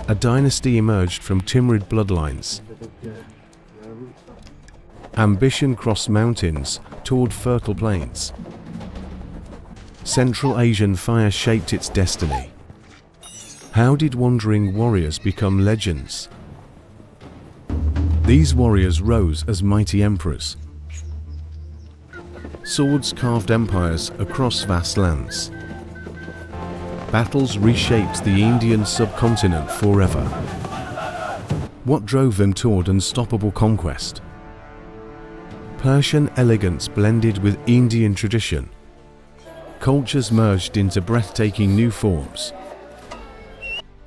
A dynasty emerged from Timurid bloodlines. Ambition crossed mountains toward fertile plains. Central Asian fire shaped its destiny. How did wandering warriors become legends? These warriors rose as mighty emperors. Swords carved empires across vast lands. Battles reshaped the Indian subcontinent forever. What drove them toward unstoppable conquest? Persian elegance blended with Indian tradition. Cultures merged into breathtaking new forms.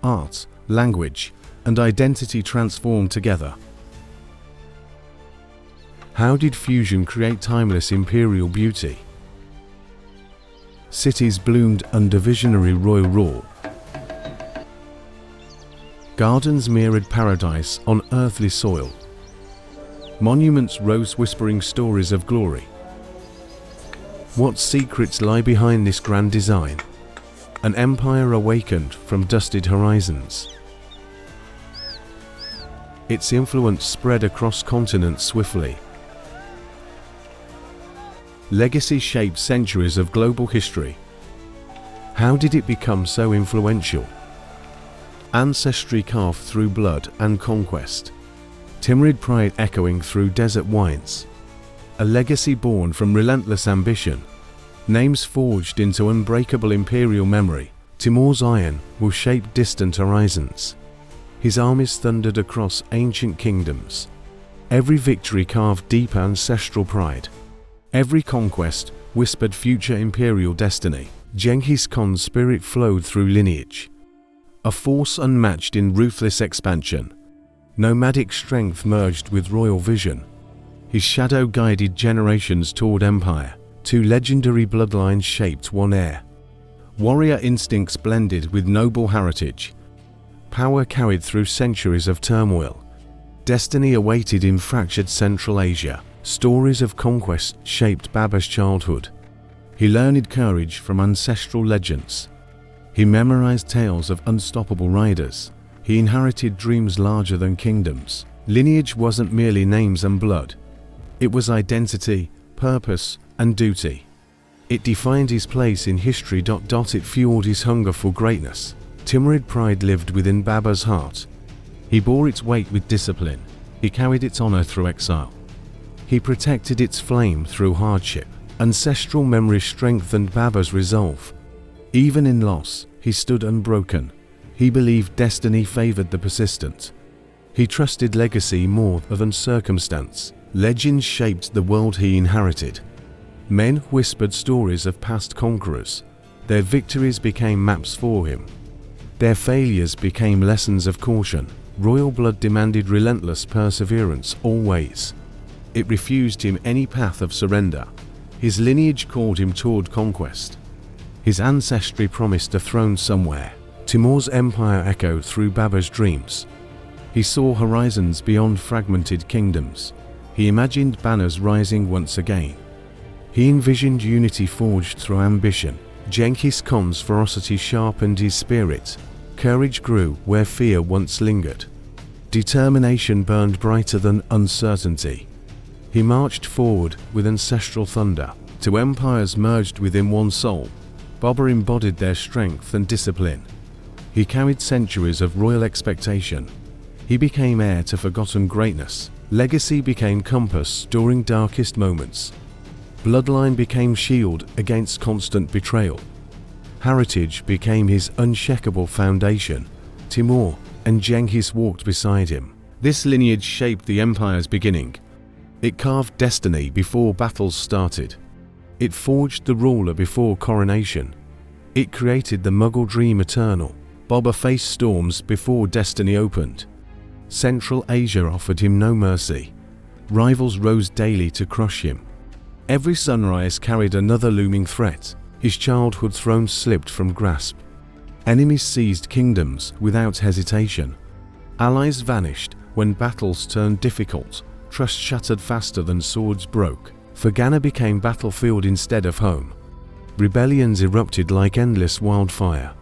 Art, language, and identity transformed together. How did fusion create timeless imperial beauty? Cities bloomed under visionary royal rule. Gardens mirrored paradise on earthly soil. Monuments rose whispering stories of glory. What secrets lie behind this grand design? An empire awakened from dusted horizons. Its influence spread across continents swiftly. Legacy shaped centuries of global history. How did it become so influential? Ancestry carved through blood and conquest. Timurid pride echoing through desert wines. A legacy born from relentless ambition. Names forged into unbreakable imperial memory. Timur's iron will shape distant horizons. His armies thundered across ancient kingdoms. Every victory carved deep ancestral pride. Every conquest whispered future imperial destiny. Genghis Khan's spirit flowed through lineage. A force unmatched in ruthless expansion. Nomadic strength merged with royal vision. His shadow guided generations toward empire. Two legendary bloodlines shaped one heir. Warrior instincts blended with noble heritage. Power carried through centuries of turmoil. Destiny awaited in fractured Central Asia. Stories of conquest shaped Babur's childhood. He learned courage from ancestral legends. He memorized tales of unstoppable riders. He inherited dreams larger than kingdoms. Lineage wasn't merely names and blood. It was identity, purpose, and duty. It defined his place in history. It fueled his hunger for greatness. Timurid pride lived within Babur's heart. He bore its weight with discipline. He carried its honor through exile. He protected its flame through hardship. Ancestral memory strengthened Babur's resolve. Even in loss, he stood unbroken. He believed destiny favored the persistent. He trusted legacy more than circumstance. Legends shaped the world he inherited. Men whispered stories of past conquerors. Their victories became maps for him. Their failures became lessons of caution. Royal blood demanded relentless perseverance always. It refused him any path of surrender. His lineage called him toward conquest. His ancestry promised a throne somewhere. Timur's empire echoed through Babur's dreams. He saw horizons beyond fragmented kingdoms. He imagined banners rising once again. He envisioned unity forged through ambition. Genghis Khan's ferocity sharpened his spirit. Courage grew where fear once lingered. Determination burned brighter than uncertainty. He marched forward with ancestral thunder. Two empires merged within one soul. Babur embodied their strength and discipline. He carried centuries of royal expectation. He became heir to forgotten greatness. Legacy became compass during darkest moments. Bloodline became shield against constant betrayal. Heritage became his unshakable foundation. Timur and Genghis walked beside him. This lineage shaped the empire's beginning. It carved destiny before battles started. It forged the ruler before coronation. It created the Mughal dream eternal. Babur faced storms before destiny opened. Central Asia offered him no mercy. Rivals rose daily to crush him. Every sunrise carried another looming threat. His childhood throne slipped from grasp. Enemies seized kingdoms without hesitation. Allies vanished when battles turned difficult. Trust shattered faster than swords broke. Fergana became battlefield instead of home. Rebellions erupted like endless wildfire.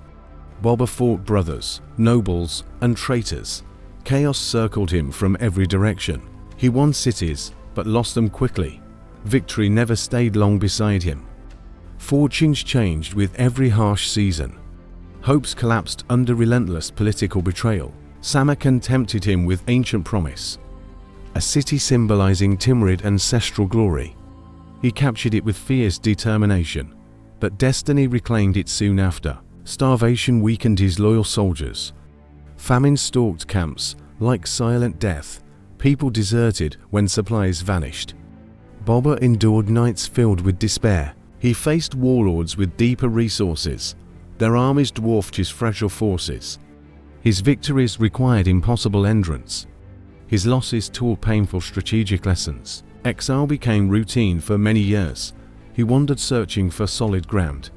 Babur fought brothers, nobles, and traitors. Chaos circled him from every direction. He won cities, but lost them quickly. Victory never stayed long beside him. Fortunes changed with every harsh season. Hopes collapsed under relentless political betrayal. Samarkand tempted him with ancient promise, a city symbolizing Timurid ancestral glory. He captured it with fierce determination, but destiny reclaimed it soon after. Starvation weakened his loyal soldiers. Famine stalked camps like silent death. People deserted when supplies vanished. Babur endured nights filled with despair. He faced warlords with deeper resources. Their armies dwarfed his fragile forces. His victories required impossible endurance. His losses taught painful strategic lessons. Exile became routine for many years. He wandered searching for solid ground.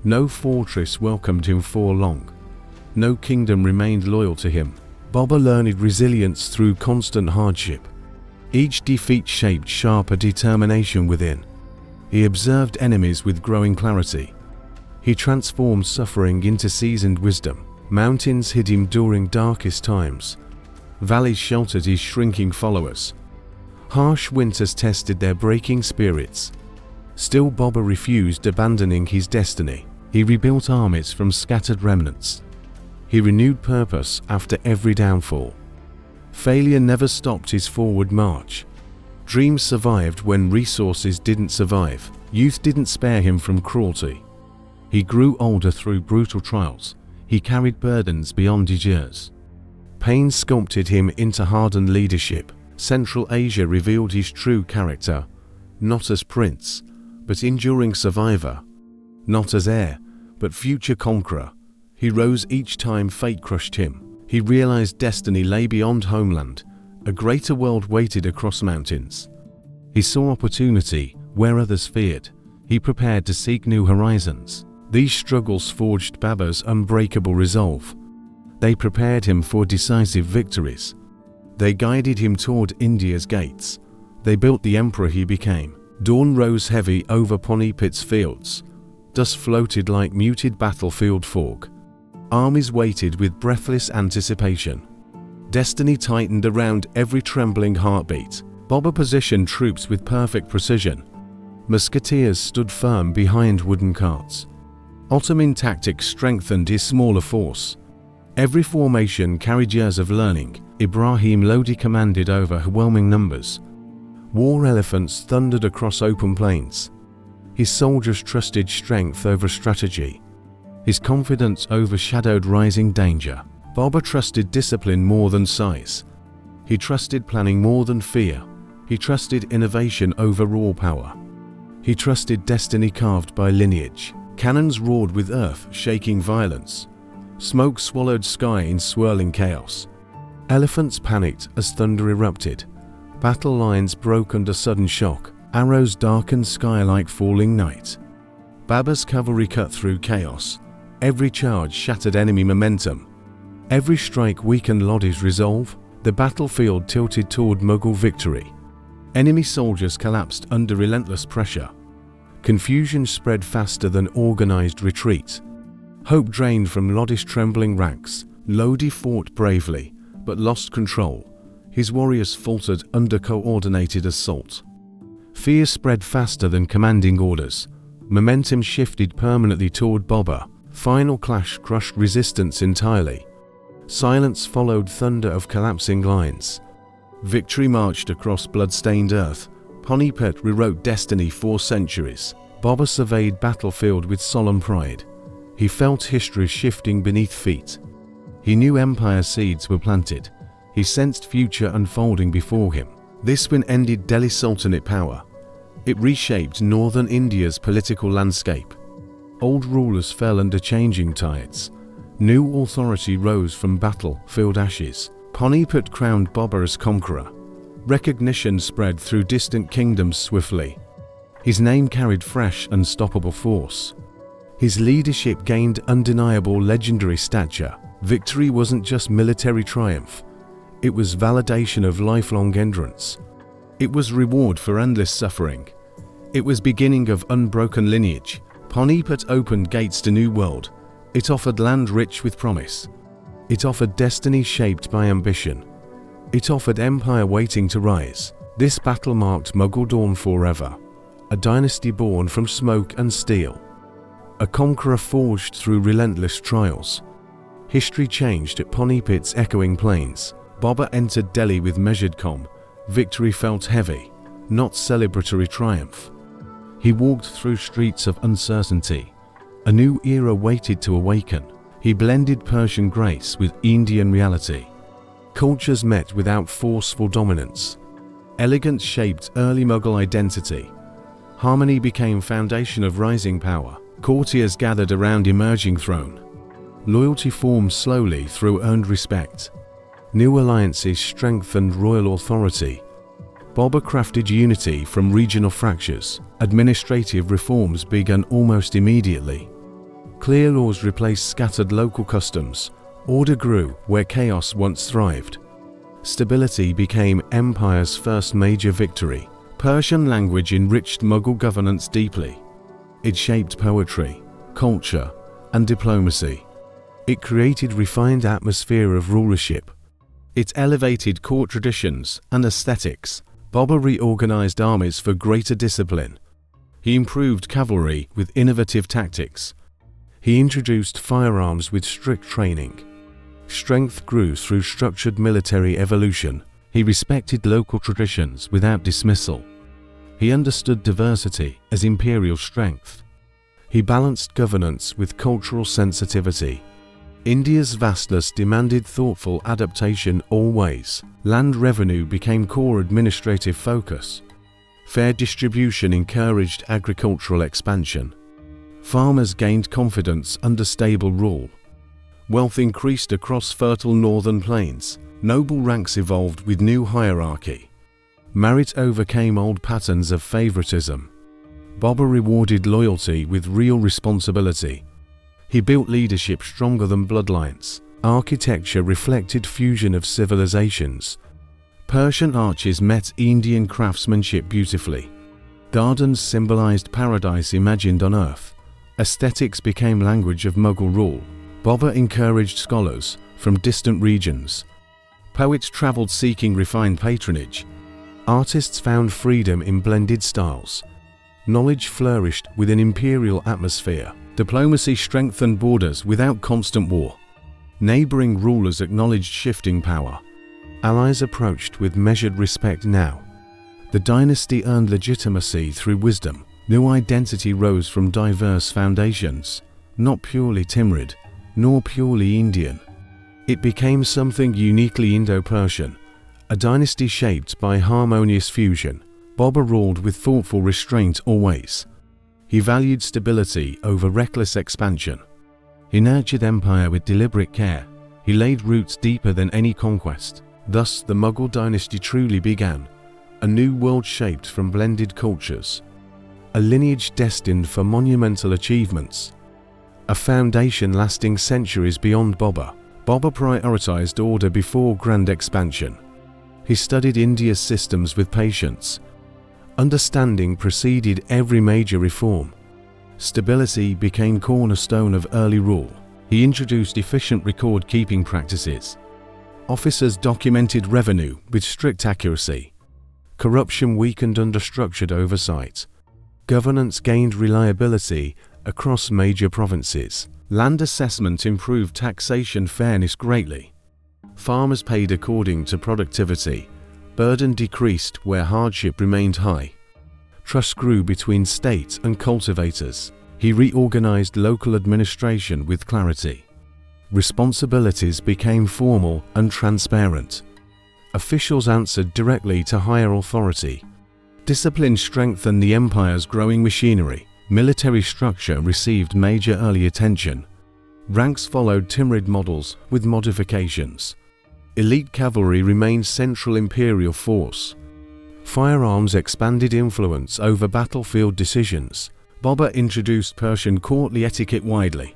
No fortress welcomed him for long. No kingdom remained loyal to him. Babur learned resilience through constant hardship. Each defeat shaped sharper determination within. He observed enemies with growing clarity. He transformed suffering into seasoned wisdom. Mountains hid him during darkest times. Valleys sheltered his shrinking followers. Harsh winters tested their breaking spirits. Still, Babur refused abandoning his destiny. He rebuilt armies from scattered remnants. He renewed purpose after every downfall. Failure never stopped his forward march. Dreams survived when resources didn't survive. Youth didn't spare him from cruelty. He grew older through brutal trials. He carried burdens beyond his years. Pain sculpted him into hardened leadership. Central Asia revealed his true character, not as prince, but enduring survivor. Not as heir, but future conqueror. He rose each time fate crushed him. He realized destiny lay beyond homeland. A greater world waited across mountains. He saw opportunity where others feared. He prepared to seek new horizons. These struggles forged Babur's unbreakable resolve. They prepared him for decisive victories. They guided him toward India's gates. They built the emperor he became. Dawn rose heavy over Panipat's fields. Dust floated like muted battlefield fog. Armies waited with breathless anticipation. Destiny tightened around every trembling heartbeat. Babur positioned troops with perfect precision. Musketeers stood firm behind wooden carts. Ottoman tactics strengthened his smaller force. Every formation carried years of learning. Ibrahim Lodi commanded overwhelming numbers. War elephants thundered across open plains. His soldiers trusted strength over strategy. His confidence overshadowed rising danger. Babur trusted discipline more than size. He trusted planning more than fear. He trusted innovation over raw power. He trusted destiny carved by lineage. Cannons roared with earth-shaking violence. Smoke swallowed sky in swirling chaos. Elephants panicked as thunder erupted. Battle lines broke under sudden shock. Arrows darkened sky like falling night. Babur's cavalry cut through chaos. Every charge shattered enemy momentum. Every strike weakened Lodi's resolve. The battlefield tilted toward Mughal victory. Enemy soldiers collapsed under relentless pressure. Confusion spread faster than organized retreat. Hope drained from Lodi's trembling ranks. Lodi fought bravely, but lost control. His warriors faltered under coordinated assault. Fear spread faster than commanding orders. Momentum shifted permanently toward Babur. Final clash crushed resistance entirely. Silence followed thunder of collapsing lines. Victory marched across blood-stained earth. Panipat rewrote destiny for centuries. Babur surveyed battlefield with solemn pride. He felt history shifting beneath feet. He knew empire seeds were planted. He sensed future unfolding before him. This win ended Delhi Sultanate power. It reshaped northern India's political landscape. Old rulers fell under changing tides. New authority rose from battlefield ashes. Panipat crowned Babur as conqueror. Recognition spread through distant kingdoms swiftly. His name carried fresh, unstoppable force. His leadership gained undeniable legendary stature. Victory wasn't just military triumph. It was validation of lifelong endurance. It was reward for endless suffering. It was beginning of unbroken lineage. Panipat opened gates to new world. It offered land rich with promise. It offered destiny shaped by ambition. It offered empire waiting to rise. This battle marked Mughal dawn forever, a dynasty born from smoke and steel, a conqueror forged through relentless trials. History changed at Panipat's echoing plains. Babur entered Delhi with measured calm. Victory felt heavy, not celebratory triumph. He walked through streets of uncertainty. A new era waited to awaken. He blended Persian grace with Indian reality. Cultures met without forceful dominance. Elegance shaped early Mughal identity. Harmony became foundation of rising power. Courtiers gathered around emerging throne. Loyalty formed slowly through earned respect. New alliances strengthened royal authority. Babur crafted unity from regional fractures. Administrative reforms began almost immediately. Clear laws replaced scattered local customs. Order grew where chaos once thrived. Stability became empire's first major victory. Persian language enriched Mughal governance deeply. It shaped poetry, culture, and diplomacy. It created refined atmosphere of rulership. It elevated court traditions and aesthetics. Babur reorganized armies for greater discipline. He improved cavalry with innovative tactics. He introduced firearms with strict training. Strength grew through structured military evolution. He respected local traditions without dismissal. He understood diversity as imperial strength. He balanced governance with cultural sensitivity. India's vastness demanded thoughtful adaptation always. Land revenue became core administrative focus. Fair distribution encouraged agricultural expansion. Farmers gained confidence under stable rule. Wealth increased across fertile northern plains. Noble ranks evolved with new hierarchy. Merit overcame old patterns of favoritism. Babur rewarded loyalty with real responsibility. He built leadership stronger than bloodlines. Architecture reflected fusion of civilizations. Persian arches met Indian craftsmanship beautifully. Gardens symbolized paradise imagined on earth. Aesthetics became language of Mughal rule. Babur encouraged scholars from distant regions. Poets traveled seeking refined patronage. Artists found freedom in blended styles. Knowledge flourished with an imperial atmosphere. Diplomacy strengthened borders without constant war. Neighboring rulers acknowledged shifting power. Allies approached with measured respect now. The dynasty earned legitimacy through wisdom. New identity rose from diverse foundations, not purely Timurid, nor purely Indian. It became something uniquely Indo-Persian, a dynasty shaped by harmonious fusion. Babur ruled with thoughtful restraint always. He valued stability over reckless expansion. He nurtured empire with deliberate care. He laid roots deeper than any conquest. Thus the Mughal dynasty truly began, a new world shaped from blended cultures, a lineage destined for monumental achievements, a foundation lasting centuries beyond Babur. Babur prioritized order before grand expansion. He studied India's systems with patience. Understanding preceded every major reform. Stability became cornerstone of early rule. He introduced efficient record-keeping practices. Officers documented revenue with strict accuracy. Corruption weakened under structured oversight. Governance gained reliability across major provinces. Land assessment improved taxation fairness greatly. Farmers paid according to productivity. Burden decreased where hardship remained high. Trust grew between state and cultivators. He reorganized local administration with clarity. Responsibilities became formal and transparent. Officials answered directly to higher authority. Discipline strengthened the empire's growing machinery. Military structure received major early attention. Ranks followed Timurid models with modifications. Elite cavalry remained central imperial force. Firearms expanded influence over battlefield decisions. Babur introduced Persian courtly etiquette widely.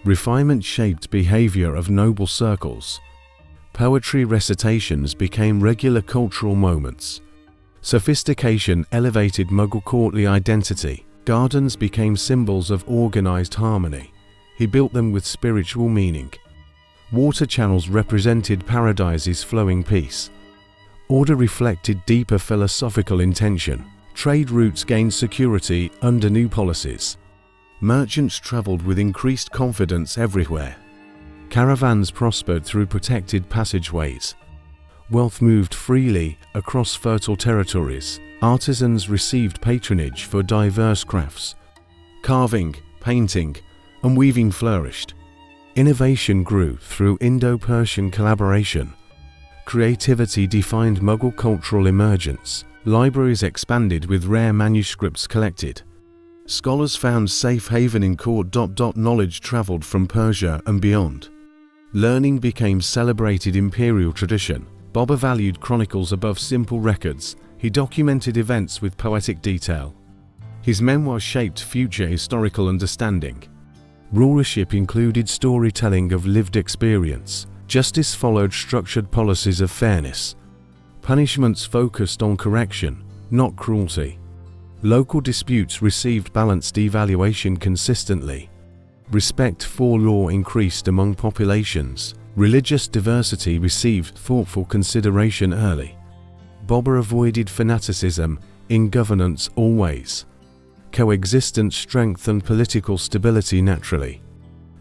Refinement shaped behavior of noble circles. Poetry recitations became regular cultural moments. Sophistication elevated Mughal courtly identity. Gardens became symbols of organized harmony. He built them with spiritual meaning. Water channels represented paradise's flowing peace. Order reflected deeper philosophical intention. Trade routes gained security under new policies. Merchants travelled with increased confidence everywhere. Caravans prospered through protected passageways. Wealth moved freely across fertile territories. Artisans received patronage for diverse crafts. Carving, painting, and weaving flourished. Innovation grew through Indo-Persian collaboration. Creativity defined Mughal cultural emergence. Libraries expanded with rare manuscripts collected. Scholars found safe haven in court. Knowledge travelled from Persia and beyond. Learning became celebrated imperial tradition. Babur valued chronicles above simple records. He documented events with poetic detail. His memoirs shaped future historical understanding. Rulership included storytelling of lived experience. Justice followed structured policies of fairness. Punishments focused on correction, not cruelty. Local disputes received balanced evaluation consistently. Respect for law increased among populations. Religious diversity received thoughtful consideration early. Babur avoided fanaticism in governance always. Coexistence strengthened political stability naturally.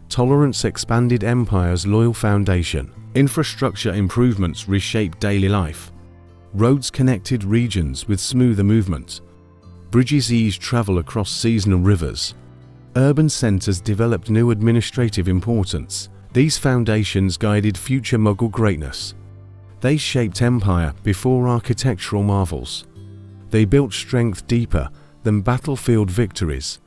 Tolerance expanded empire's loyal foundation. Infrastructure improvements reshaped daily life. Roads connected regions with smoother movement. Bridges eased travel across seasonal rivers. Urban centers developed new administrative importance. These foundations guided future Mughal greatness. They shaped empire before architectural marvels. They built strength deeper than battlefield victories.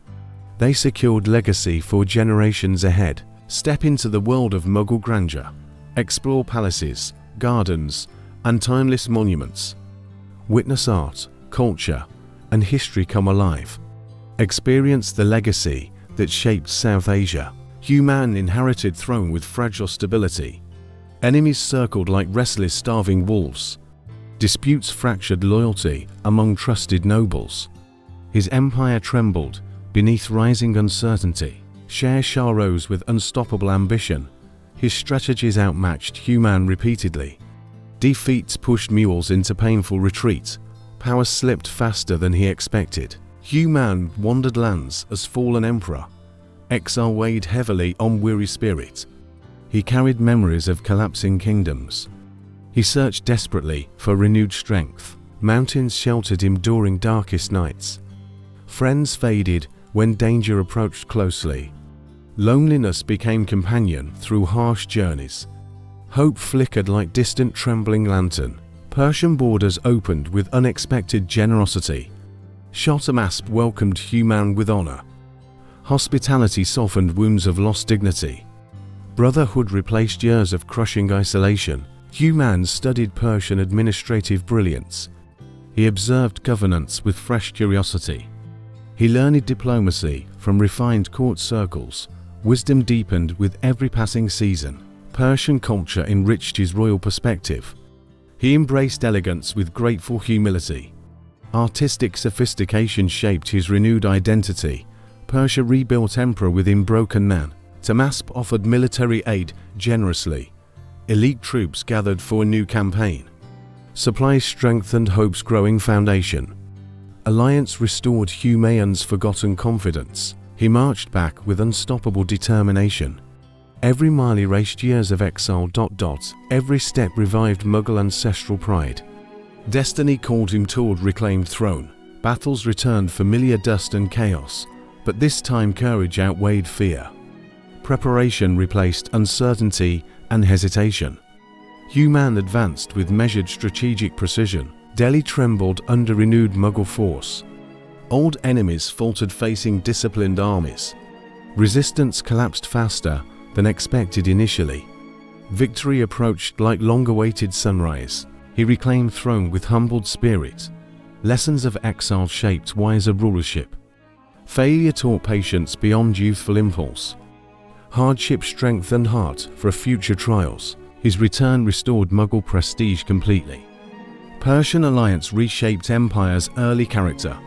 They secured legacy for generations ahead. Step into the world of Mughal grandeur. Explore palaces, gardens, and timeless monuments. Witness art, culture, and history come alive. Experience the legacy that shaped South Asia. Human inherited throne with fragile stability. Enemies circled like restless starving wolves. Disputes fractured loyalty among trusted nobles. His empire trembled beneath rising uncertainty. Shah rose with unstoppable ambition. His strategies outmatched Human repeatedly. Defeats pushed mules into painful retreat. Power slipped faster than he expected. Human wandered lands as fallen emperor. Exile weighed heavily on weary spirit. He carried memories of collapsing kingdoms. He searched desperately for renewed strength. Mountains sheltered him during darkest nights. Friends faded when danger approached closely. Loneliness became companion through harsh journeys. Hope flickered like distant trembling lantern. Persian borders opened with unexpected generosity. Shah welcomed Human with honor. Hospitality softened wounds of lost dignity. Brotherhood replaced years of crushing isolation. Human studied Persian administrative brilliance. He observed governance with fresh curiosity. He learned diplomacy from refined court circles. Wisdom deepened with every passing season. Persian culture enriched his royal perspective. He embraced elegance with grateful humility. Artistic sophistication shaped his renewed identity. Persia rebuilt emperor within broken man. Tahmasp offered military aid generously. Elite troops gathered for a new campaign. Supplies strengthened hope's growing foundation. Alliance restored Humayun's forgotten confidence. He marched back with unstoppable determination. Every mile erased years of exile. Every step revived Mughal ancestral pride. Destiny called him toward reclaimed throne. Battles returned familiar dust and chaos, but this time courage outweighed fear. Preparation replaced uncertainty and hesitation. Human advanced with measured strategic precision. Delhi trembled under renewed Mughal force. Old enemies faltered facing disciplined armies. Resistance collapsed faster than expected initially. Victory approached like long-awaited sunrise. He reclaimed throne with humbled spirit. Lessons of exile shaped wiser rulership. Failure taught patience beyond youthful impulse. Hardship strengthened heart for future trials. His return restored Mughal prestige completely. Persian alliance reshaped empire's early character.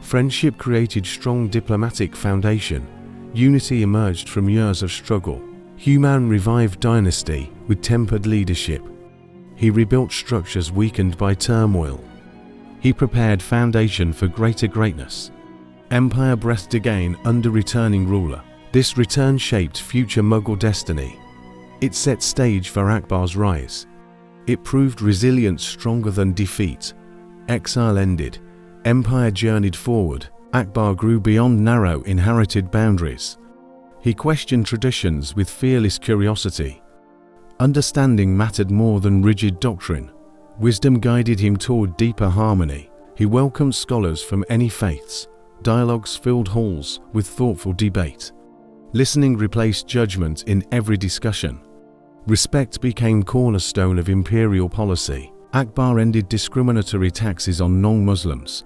Friendship created strong diplomatic foundation. unity emerged from years of struggle. Humayun revived dynasty with tempered leadership. He rebuilt structures weakened by turmoil. He prepared foundation for greater greatness. Empire breathed again under returning ruler. This return shaped future Mughal destiny. It set stage for Akbar's rise. It proved resilience stronger than defeat. Exile ended. Empire journeyed forward. Akbar grew beyond narrow inherited boundaries. He questioned traditions with fearless curiosity. Understanding mattered more than rigid doctrine. Wisdom guided him toward deeper harmony. He welcomed scholars from any faiths. Dialogues filled halls with thoughtful debate. Listening replaced judgment in every discussion. Respect became cornerstone of imperial policy. Akbar ended discriminatory taxes on non-Muslims.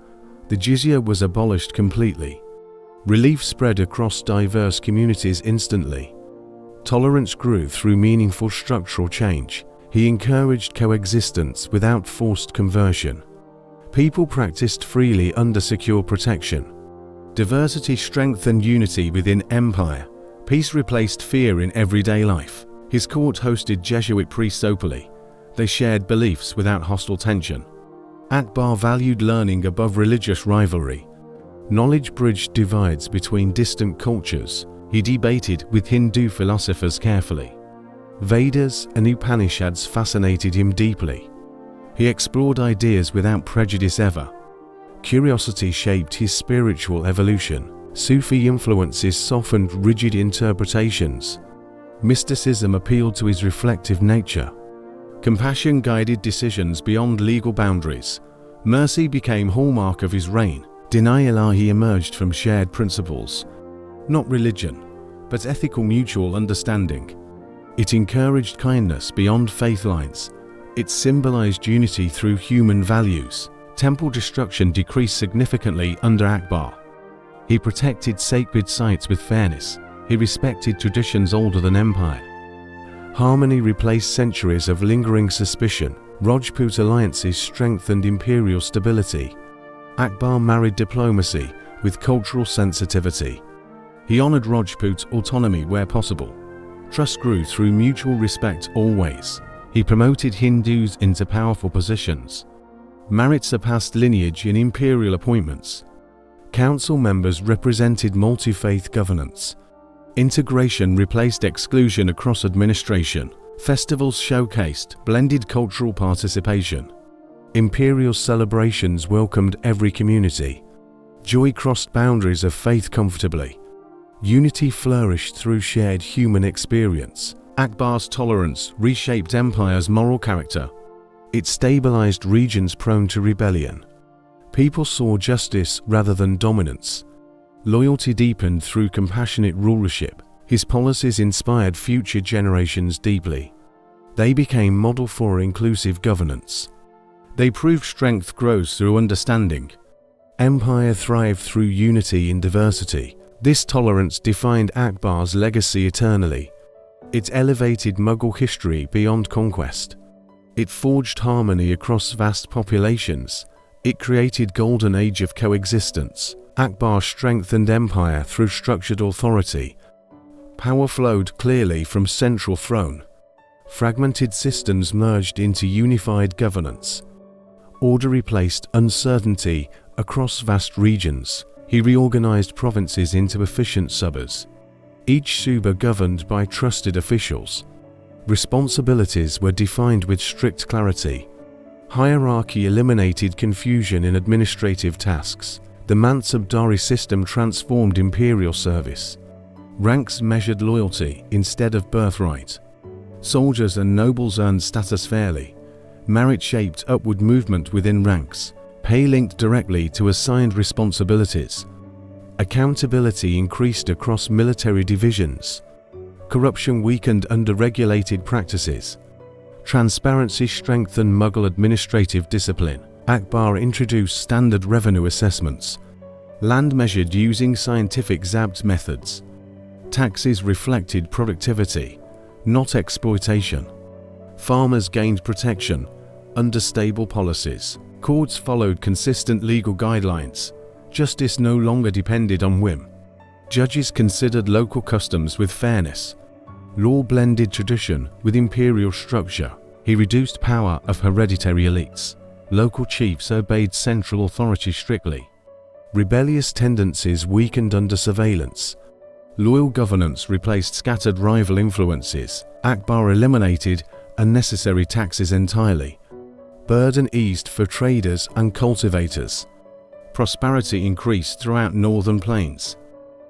The jizya was abolished completely. Relief spread across diverse communities instantly. Tolerance grew through meaningful structural change. He encouraged coexistence without forced conversion. People practiced freely under secure protection. Diversity strengthened unity within empire. Peace replaced fear in everyday life. His court hosted Jesuit priests openly. They shared beliefs without hostile tension. Akbar valued learning above religious rivalry. Knowledge bridged divides between distant cultures. He debated with Hindu philosophers carefully. Vedas and Upanishads fascinated him deeply. He explored ideas without prejudice ever. Curiosity shaped his spiritual evolution. Sufi influences softened rigid interpretations. Mysticism appealed to his reflective nature. Compassion guided decisions beyond legal boundaries. Mercy became hallmark of his reign. Denial-Ilahi emerged from shared principles. Not religion, but ethical mutual understanding. It encouraged kindness beyond faith lines. It symbolized unity through human values. Temple destruction decreased significantly under Akbar. He protected sacred sites with fairness. He respected traditions older than empire. Harmony replaced centuries of lingering suspicion. Rajput alliances strengthened imperial stability. Akbar married diplomacy with cultural sensitivity. He honored Rajput autonomy where possible. Trust grew through mutual respect always. He promoted Hindus into powerful positions. Merit surpassed lineage in imperial appointments. Council members represented multi-faith governance. Integration replaced exclusion across administration. Festivals showcased blended cultural participation. Imperial celebrations welcomed every community. Joy crossed boundaries of faith comfortably. Unity flourished through shared human experience. Akbar's tolerance reshaped empire's moral character. It stabilized regions prone to rebellion. People saw justice rather than dominance. Loyalty deepened through compassionate rulership. His policies inspired future generations deeply. They became model for inclusive governance. They proved strength grows through understanding. Empire thrived through unity in diversity. This tolerance defined Akbar's legacy eternally. It elevated Mughal history beyond conquest. It forged harmony across vast populations. It created golden age of coexistence. Akbar strengthened empire through structured authority. Power flowed clearly from central throne. Fragmented systems merged into unified governance. Order replaced uncertainty across vast regions. He reorganized provinces into efficient suburbs. Each suba governed by trusted officials. Responsibilities were defined with strict clarity. Hierarchy eliminated confusion in administrative tasks. The Mansabdari system transformed imperial service. Ranks measured loyalty instead of birthright. Soldiers and nobles earned status fairly. Merit shaped upward movement within ranks. Pay linked directly to assigned responsibilities. Accountability increased across military divisions. Corruption weakened under regulated practices. Transparency strengthened Mughal administrative discipline. Akbar introduced standard revenue assessments. Land measured using scientific zabt methods. Taxes reflected productivity, not exploitation. Farmers gained protection under stable policies. Courts followed consistent legal guidelines. Justice no longer depended on whim. Judges considered local customs with fairness. Law blended tradition with imperial structure. He reduced power of hereditary elites. Local chiefs obeyed central authority strictly. Rebellious tendencies weakened under surveillance. Loyal governance replaced scattered rival influences. Akbar eliminated unnecessary taxes entirely. Burden eased for traders and cultivators. Prosperity increased throughout northern plains.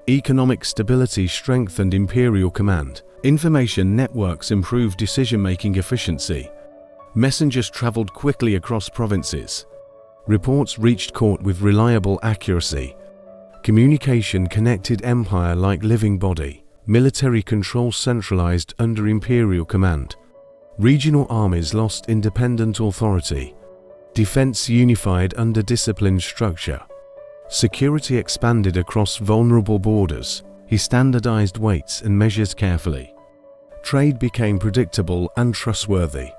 Economic stability strengthened imperial command. Information networks improved decision-making efficiency. Messengers traveled quickly across provinces. Reports reached court with reliable accuracy. Communication connected empire like living body. Military control centralized under imperial command. Regional armies lost independent authority. Defense unified under disciplined structure. Security expanded across vulnerable borders. He standardized weights and measures carefully. Trade became predictable and trustworthy.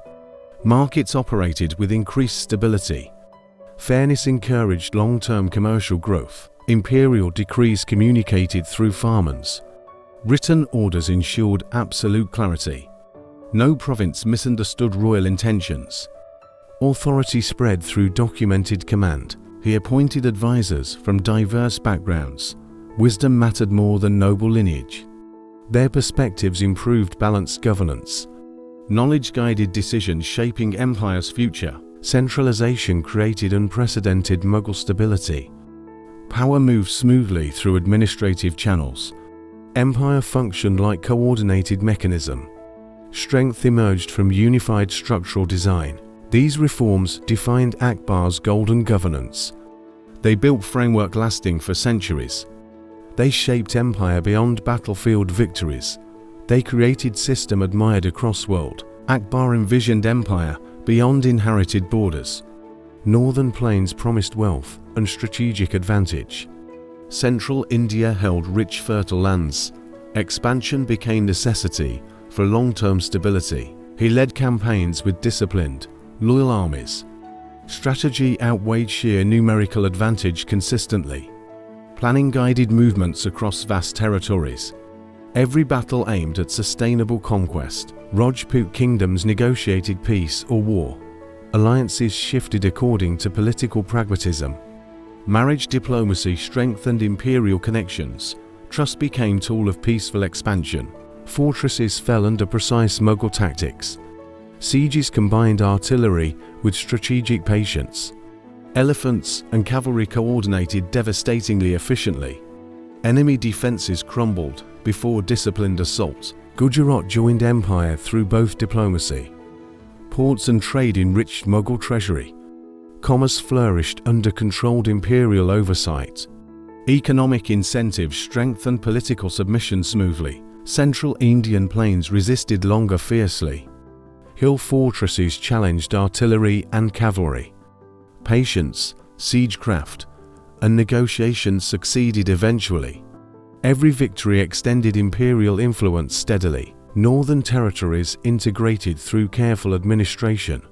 Markets operated with increased stability. Fairness encouraged long-term commercial growth. Imperial decrees communicated through farmans. Written orders ensured absolute clarity. No province misunderstood royal intentions. Authority spread through documented command. He appointed advisors from diverse backgrounds. Wisdom mattered more than noble lineage. Their perspectives improved balanced governance. Knowledge guided decisions shaping empire's future. Centralization created unprecedented Mughal stability. Power moved smoothly through administrative channels. Empire functioned like coordinated mechanism. Strength emerged from unified structural design. These reforms defined Akbar's golden governance. They built framework lasting for centuries. They shaped empire beyond battlefield victories. They created system admired across world. Akbar envisioned empire beyond inherited borders. Northern plains promised wealth and strategic advantage. Central India held rich fertile lands. Expansion became necessity for long-term stability. He led campaigns with disciplined, loyal armies. Strategy outweighed sheer numerical advantage consistently. Planning guided movements across vast territories. Every battle aimed at sustainable conquest. Rajput kingdoms negotiated peace or war. Alliances shifted according to political pragmatism. Marriage diplomacy strengthened imperial connections. Trust became tool of peaceful expansion. Fortresses fell under precise Mughal tactics. Sieges combined artillery with strategic patience. Elephants and cavalry coordinated devastatingly efficiently. Enemy defenses crumbled before disciplined assault. Gujarat joined empire through both diplomacy. Ports and trade enriched Mughal treasury. Commerce flourished under controlled imperial oversight. Economic incentives strengthened political submission smoothly. Central Indian plains resisted longer fiercely. Hill fortresses challenged artillery and cavalry. Patience, siegecraft, and negotiation succeeded eventually. Every victory extended imperial influence steadily. Northern territories integrated through careful administration.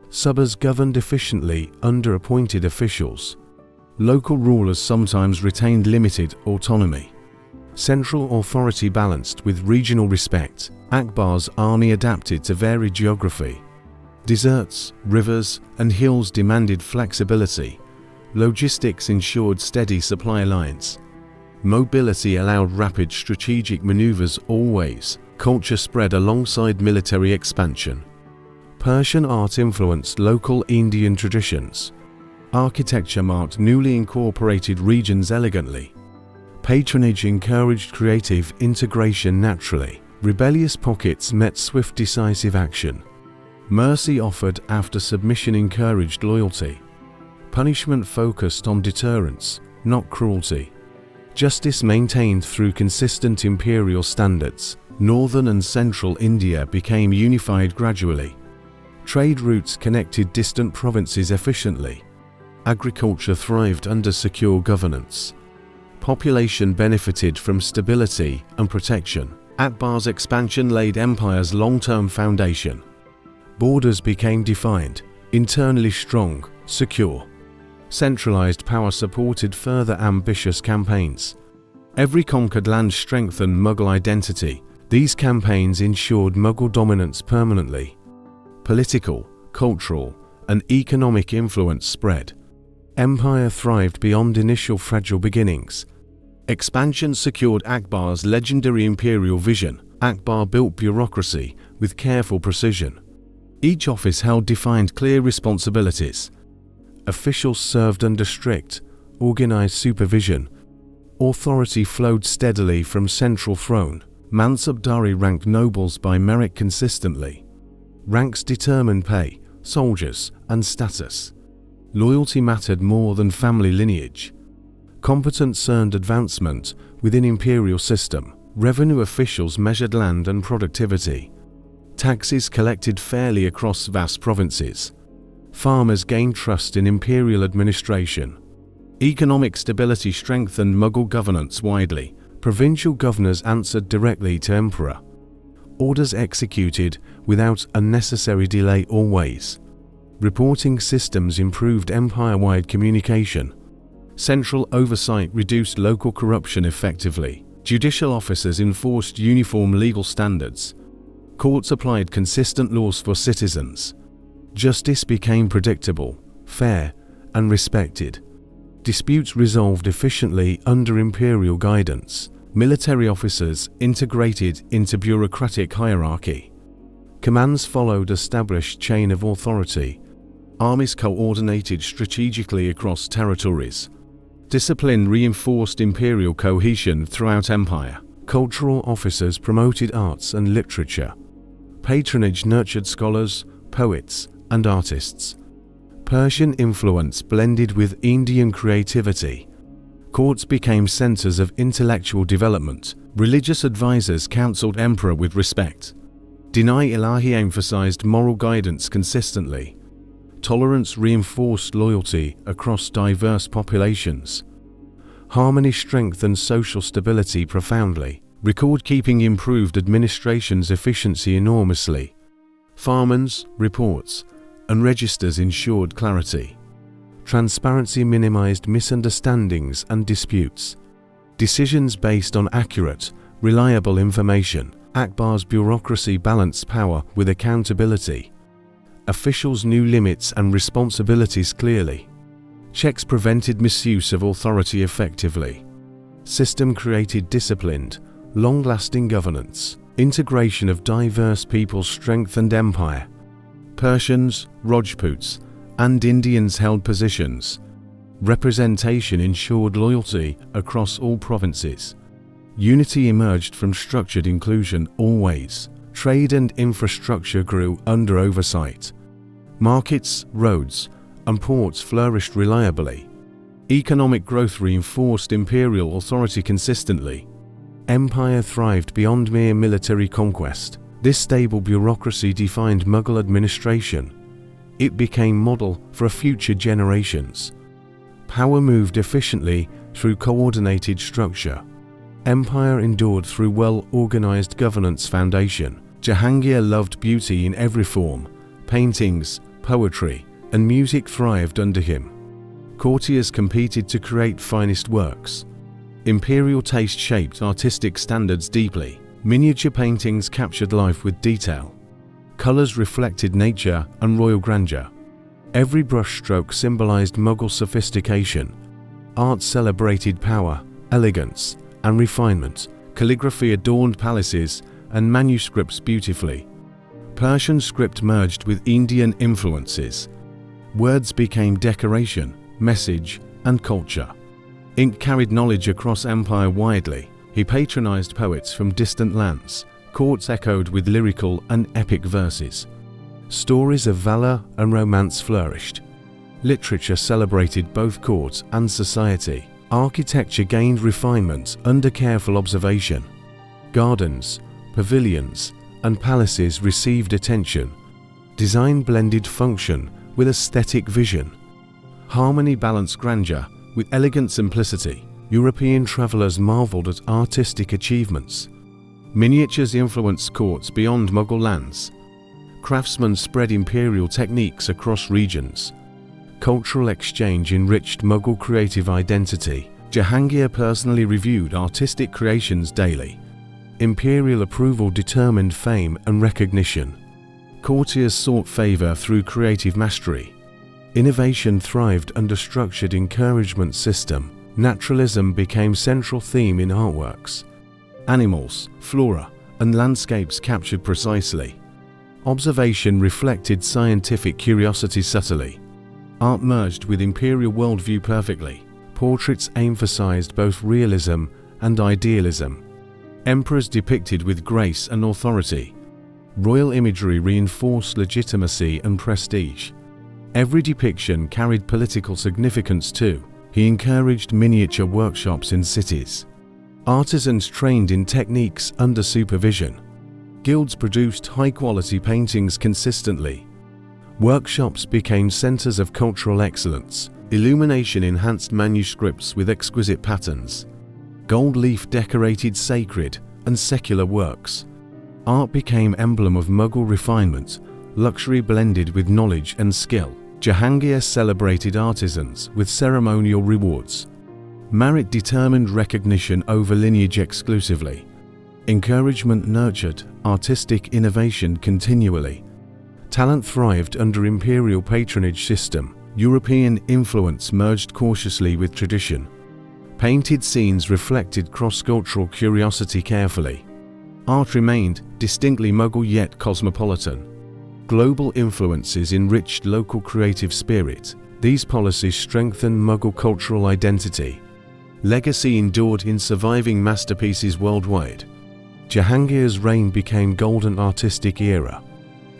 Subas governed efficiently under appointed officials. Local rulers sometimes retained limited autonomy. Central authority balanced with regional respect. Akbar's army adapted to varied geography. Deserts, rivers, and hills demanded flexibility. Logistics ensured steady supply lines. Mobility allowed rapid strategic maneuvers always. Culture spread alongside military expansion. Persian art influenced local Indian traditions. Architecture marked newly incorporated regions elegantly. Patronage encouraged creative integration naturally. Rebellious pockets met swift decisive action. Mercy offered after submission encouraged loyalty. Punishment focused on deterrence, not cruelty. Justice maintained through consistent imperial standards. Northern and central India became unified gradually. Trade routes connected distant provinces efficiently. Agriculture thrived under secure governance. Population benefited from stability and protection. Akbar's expansion laid empire's long-term foundation. Borders became defined, internally strong, secure. Centralized power supported further ambitious campaigns. Every conquered land strengthened Mughal identity. These campaigns ensured Mughal dominance permanently. Political, cultural, and economic influence spread. Empire thrived beyond initial fragile beginnings. Expansion secured Akbar's legendary imperial vision. Akbar built bureaucracy with careful precision. Each office held defined clear responsibilities. Officials served under strict, organized supervision. Authority flowed steadily from central throne. Mansabdari ranked nobles by merit consistently. Ranks determined pay, soldiers, and status. Loyalty mattered more than family lineage. Competence earned advancement within imperial system. Revenue officials measured land and productivity. Taxes collected fairly across vast provinces. Farmers gained trust in imperial administration. Economic stability strengthened Mughal governance widely. Provincial governors answered directly to emperor. Orders executed without unnecessary delay always. Reporting systems improved empire-wide communication. Central oversight reduced local corruption effectively. Judicial officers enforced uniform legal standards. Courts applied consistent laws for citizens. Justice became predictable, fair, and respected. Disputes resolved efficiently under imperial guidance. Military officers integrated into bureaucratic hierarchy. Commands followed established chain of authority. Armies coordinated strategically across territories. Discipline reinforced imperial cohesion throughout empire. Cultural officers promoted arts and literature. Patronage nurtured scholars, poets, and artists. Persian influence blended with Indian creativity. Courts became centers of intellectual development. Religious advisors counseled emperor with respect. Dini Ilahi emphasized moral guidance consistently. Tolerance reinforced loyalty across diverse populations. Harmony strengthened social stability profoundly. Record-keeping improved administration's efficiency enormously. Farmans, reports, and registers ensured clarity. Transparency minimized misunderstandings and disputes. Decisions based on accurate, reliable information. Akbar's bureaucracy balanced power with accountability. Officials knew limits and responsibilities clearly. Checks prevented misuse of authority effectively. System created disciplined, long-lasting governance. Integration of diverse peoples strengthened empire. Persians, Rajputs, and Indians held positions. Representation ensured loyalty across all provinces. Unity emerged from structured inclusion always. Trade and infrastructure grew under oversight. Markets, roads, and ports flourished reliably. Economic growth reinforced imperial authority consistently. Empire thrived beyond mere military conquest. This stable bureaucracy defined Mughal administration. It became model for future generations. Power moved efficiently through coordinated structure. Empire endured through well-organized governance foundation. Jahangir loved beauty in every form. Paintings, poetry, and music thrived under him. Courtiers competed to create finest works. Imperial taste shaped artistic standards deeply. Miniature paintings captured life with detail. Colors reflected nature and royal grandeur. Every brushstroke symbolized Mughal sophistication. Art celebrated power, elegance, and refinement. Calligraphy adorned palaces and manuscripts beautifully. Persian script merged with Indian influences. Words became decoration, message, and culture. Ink carried knowledge across empire widely. He patronized poets from distant lands. Courts echoed with lyrical and epic verses. Stories of valor and romance flourished. Literature celebrated both court and society. Architecture gained refinement under careful observation. Gardens, pavilions, and palaces received attention. Design blended function with aesthetic vision. Harmony balanced grandeur with elegant simplicity. European travelers marveled at artistic achievements. Miniatures influenced courts beyond Mughal lands. Craftsmen spread imperial techniques across regions. Cultural exchange enriched Mughal creative identity. Jahangir personally reviewed artistic creations daily. Imperial approval determined fame and recognition. Courtiers sought favor through creative mastery. Innovation thrived under structured encouragement system. Naturalism became central theme in artworks. Animals, flora, and landscapes captured precisely. Observation reflected scientific curiosity subtly. Art merged with imperial worldview perfectly. Portraits emphasized both realism and idealism. Emperors depicted with grace and authority. Royal imagery reinforced legitimacy and prestige. Every depiction carried political significance too. He encouraged miniature workshops in cities. Artisans trained in techniques under supervision. Guilds produced high-quality paintings consistently. Workshops became centers of cultural excellence. Illumination enhanced manuscripts with exquisite patterns. Gold leaf decorated sacred and secular works. Art became emblem of Mughal refinement, luxury blended with knowledge and skill. Jahangir celebrated artisans with ceremonial rewards. Merit determined recognition over lineage exclusively. Encouragement nurtured artistic innovation continually. Talent thrived under imperial patronage system. European influence merged cautiously with tradition. Painted scenes reflected cross-cultural curiosity carefully. Art remained distinctly Mughal yet cosmopolitan. Global influences enriched local creative spirit. These policies strengthened Mughal cultural identity. Legacy endured in surviving masterpieces worldwide. Jahangir's reign became golden artistic era.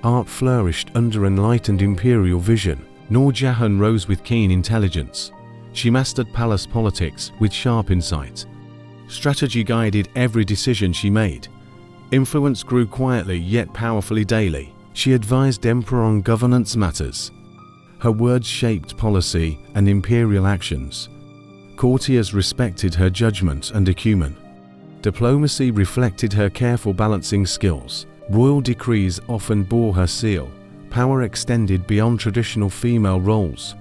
Art flourished under enlightened imperial vision. Noor Jahan rose with keen intelligence. She mastered palace politics with sharp insight. Strategy guided every decision she made. Influence grew quietly yet powerfully daily. She advised emperor on governance matters. Her words shaped policy and imperial actions. Courtiers respected her judgment and acumen. Diplomacy reflected her careful balancing skills. Royal decrees often bore her seal. Power extended beyond traditional female roles.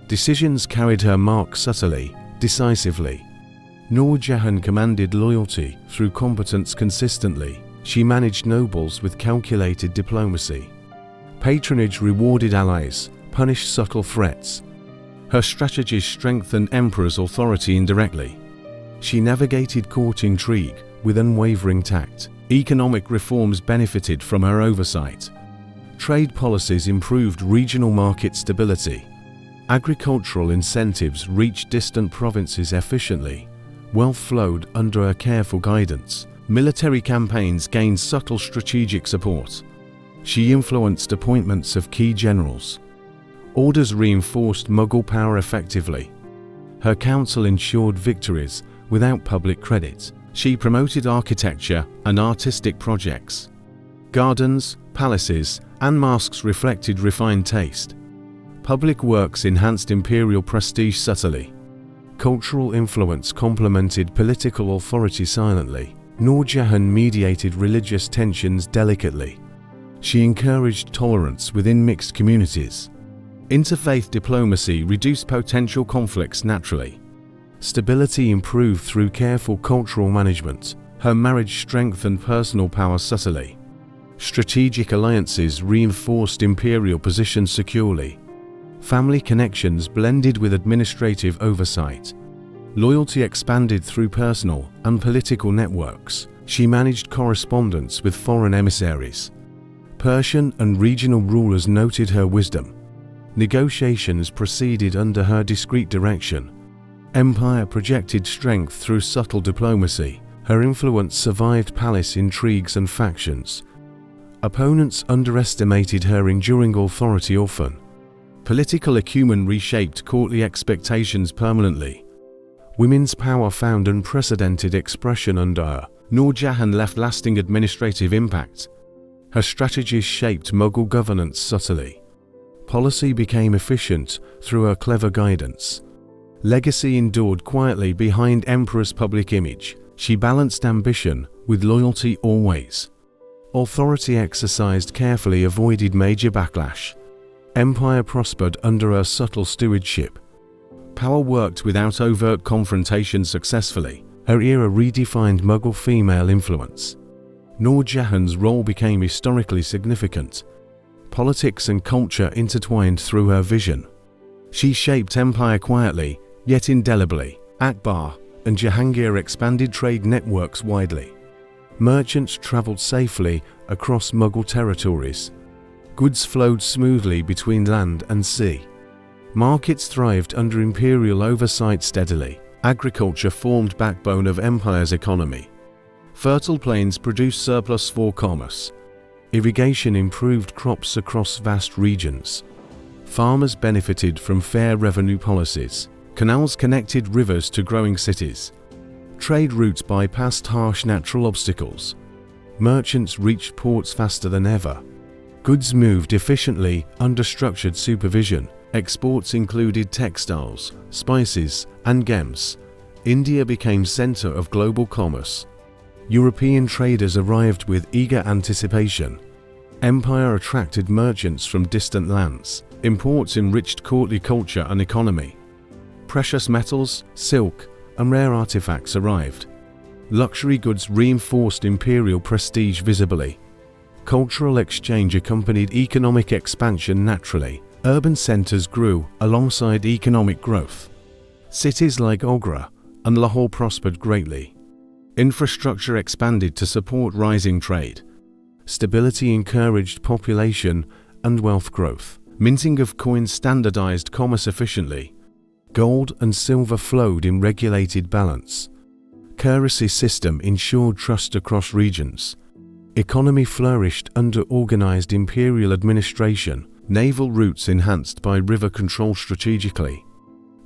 Decisions carried her mark subtly, decisively. Noor Jahan commanded loyalty through competence consistently. She managed nobles with calculated diplomacy. Patronage rewarded allies, punished subtle threats. Her strategies strengthened emperor's authority indirectly. She navigated court intrigue with unwavering tact. Economic reforms benefited from her oversight. Trade policies improved regional market stability. Agricultural incentives reached distant provinces efficiently. Wealth flowed under her careful guidance. Military campaigns gained subtle strategic support. She influenced appointments of key generals. Orders reinforced Mughal power effectively. Her counsel ensured victories without public credit. She promoted architecture and artistic projects. Gardens, palaces, and masks reflected refined taste. Public works enhanced imperial prestige subtly. Cultural influence complemented political authority silently. Noor Jahan mediated religious tensions delicately. She encouraged tolerance within mixed communities. Interfaith diplomacy reduced potential conflicts naturally. Stability improved through careful cultural management. Her marriage strengthened personal power subtly. Strategic alliances reinforced imperial positions securely. Family connections blended with administrative oversight. Loyalty expanded through personal and political networks. She managed correspondence with foreign emissaries. Persian and regional rulers noted her wisdom. Negotiations proceeded under her discreet direction. Empire projected strength through subtle diplomacy. Her influence survived palace intrigues and factions. Opponents underestimated her enduring authority often. Political acumen reshaped courtly expectations permanently. Women's power found unprecedented expression under her. Noor Jahan left lasting administrative impact. Her strategies shaped Mughal governance subtly. Policy became efficient through her clever guidance. Legacy endured quietly behind emperor's public image. She balanced ambition with loyalty always. Authority exercised carefully avoided major backlash. Empire prospered under her subtle stewardship. Power worked without overt confrontation successfully. Her era redefined Mughal female influence. Nur Jahan's role became historically significant. Politics and culture intertwined through her vision. She shaped empire quietly, yet indelibly. Akbar and Jahangir expanded trade networks widely. Merchants traveled safely across Mughal territories. Goods flowed smoothly between land and sea. Markets thrived under imperial oversight steadily. Agriculture formed backbone of empire's economy. Fertile plains produced surplus for commerce. Irrigation improved crops across vast regions. Farmers benefited from fair revenue policies. Canals connected rivers to growing cities. Trade routes bypassed harsh natural obstacles. Merchants reached ports faster than ever. Goods moved efficiently under structured supervision. Exports included textiles, spices, and gems. India became center of global commerce. European traders arrived with eager anticipation. Empire attracted merchants from distant lands. Imports enriched courtly culture and economy. Precious metals, silk, and rare artifacts arrived. Luxury goods reinforced imperial prestige visibly. Cultural exchange accompanied economic expansion naturally. Urban centers grew alongside economic growth. Cities like Agra and Lahore prospered greatly. Infrastructure expanded to support rising trade. Stability encouraged population and wealth growth. Minting of coins standardized commerce efficiently. Gold and silver flowed in regulated balance. Currency system ensured trust across regions. Economy flourished under organized imperial administration. Naval routes enhanced by river control strategically.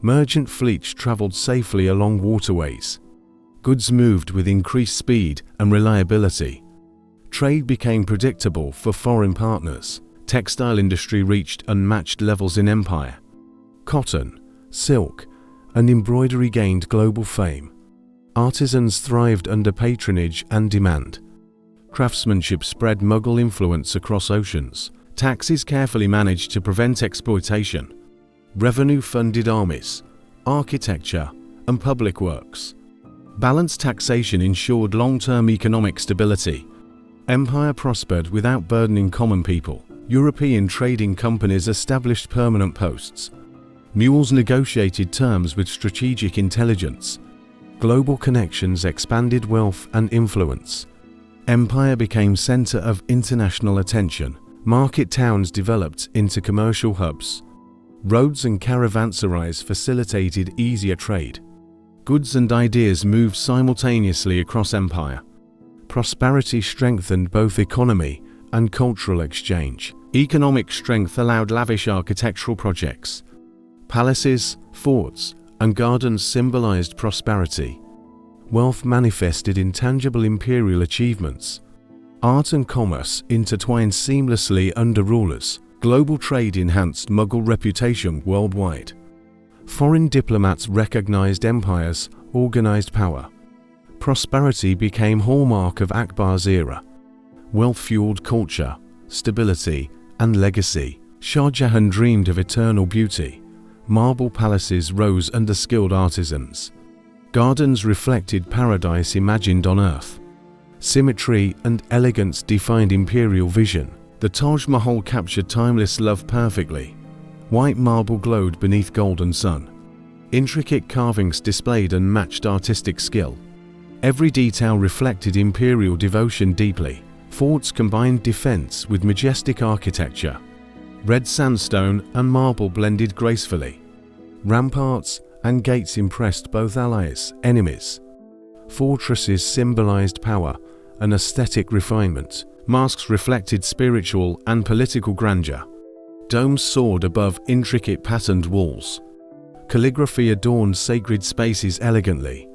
Merchant fleets traveled safely along waterways. Goods moved with increased speed and reliability. Trade became predictable for foreign partners. Textile industry reached unmatched levels in empire. Cotton, silk, and embroidery gained global fame. Artisans thrived under patronage and demand. Craftsmanship spread Mughal influence across oceans. Taxes carefully managed to prevent exploitation. Revenue funded armies, architecture, and public works. Balanced taxation ensured long-term economic stability. Empire prospered without burdening common people. European trading companies established permanent posts. Mules negotiated terms with strategic intelligence. Global connections expanded wealth and influence. Empire became center of international attention. Market towns developed into commercial hubs. Roads and caravanserais facilitated easier trade. Goods and ideas moved simultaneously across empire. Prosperity strengthened both economy and cultural exchange. Economic strength allowed lavish architectural projects. Palaces, forts, and gardens symbolized prosperity. Wealth manifested in tangible imperial achievements. Art and commerce intertwined seamlessly under rulers. Global trade enhanced Mughal reputation worldwide. Foreign diplomats recognized empire's organized power. Prosperity became hallmark of Akbar's era. Wealth fueled culture, stability, and legacy. Shah Jahan dreamed of eternal beauty. Marble palaces rose under skilled artisans. Gardens reflected paradise imagined on earth. Symmetry and elegance defined imperial vision. The Taj Mahal captured timeless love perfectly. White marble glowed beneath golden sun. Intricate carvings displayed unmatched artistic skill. Every detail reflected imperial devotion deeply. Forts combined defense with majestic architecture. Red sandstone and marble blended gracefully. Ramparts and gates impressed both allies, enemies. Fortresses symbolized power and aesthetic refinement. Masks reflected spiritual and political grandeur. Domes soared above intricate patterned walls. Calligraphy adorned sacred spaces elegantly.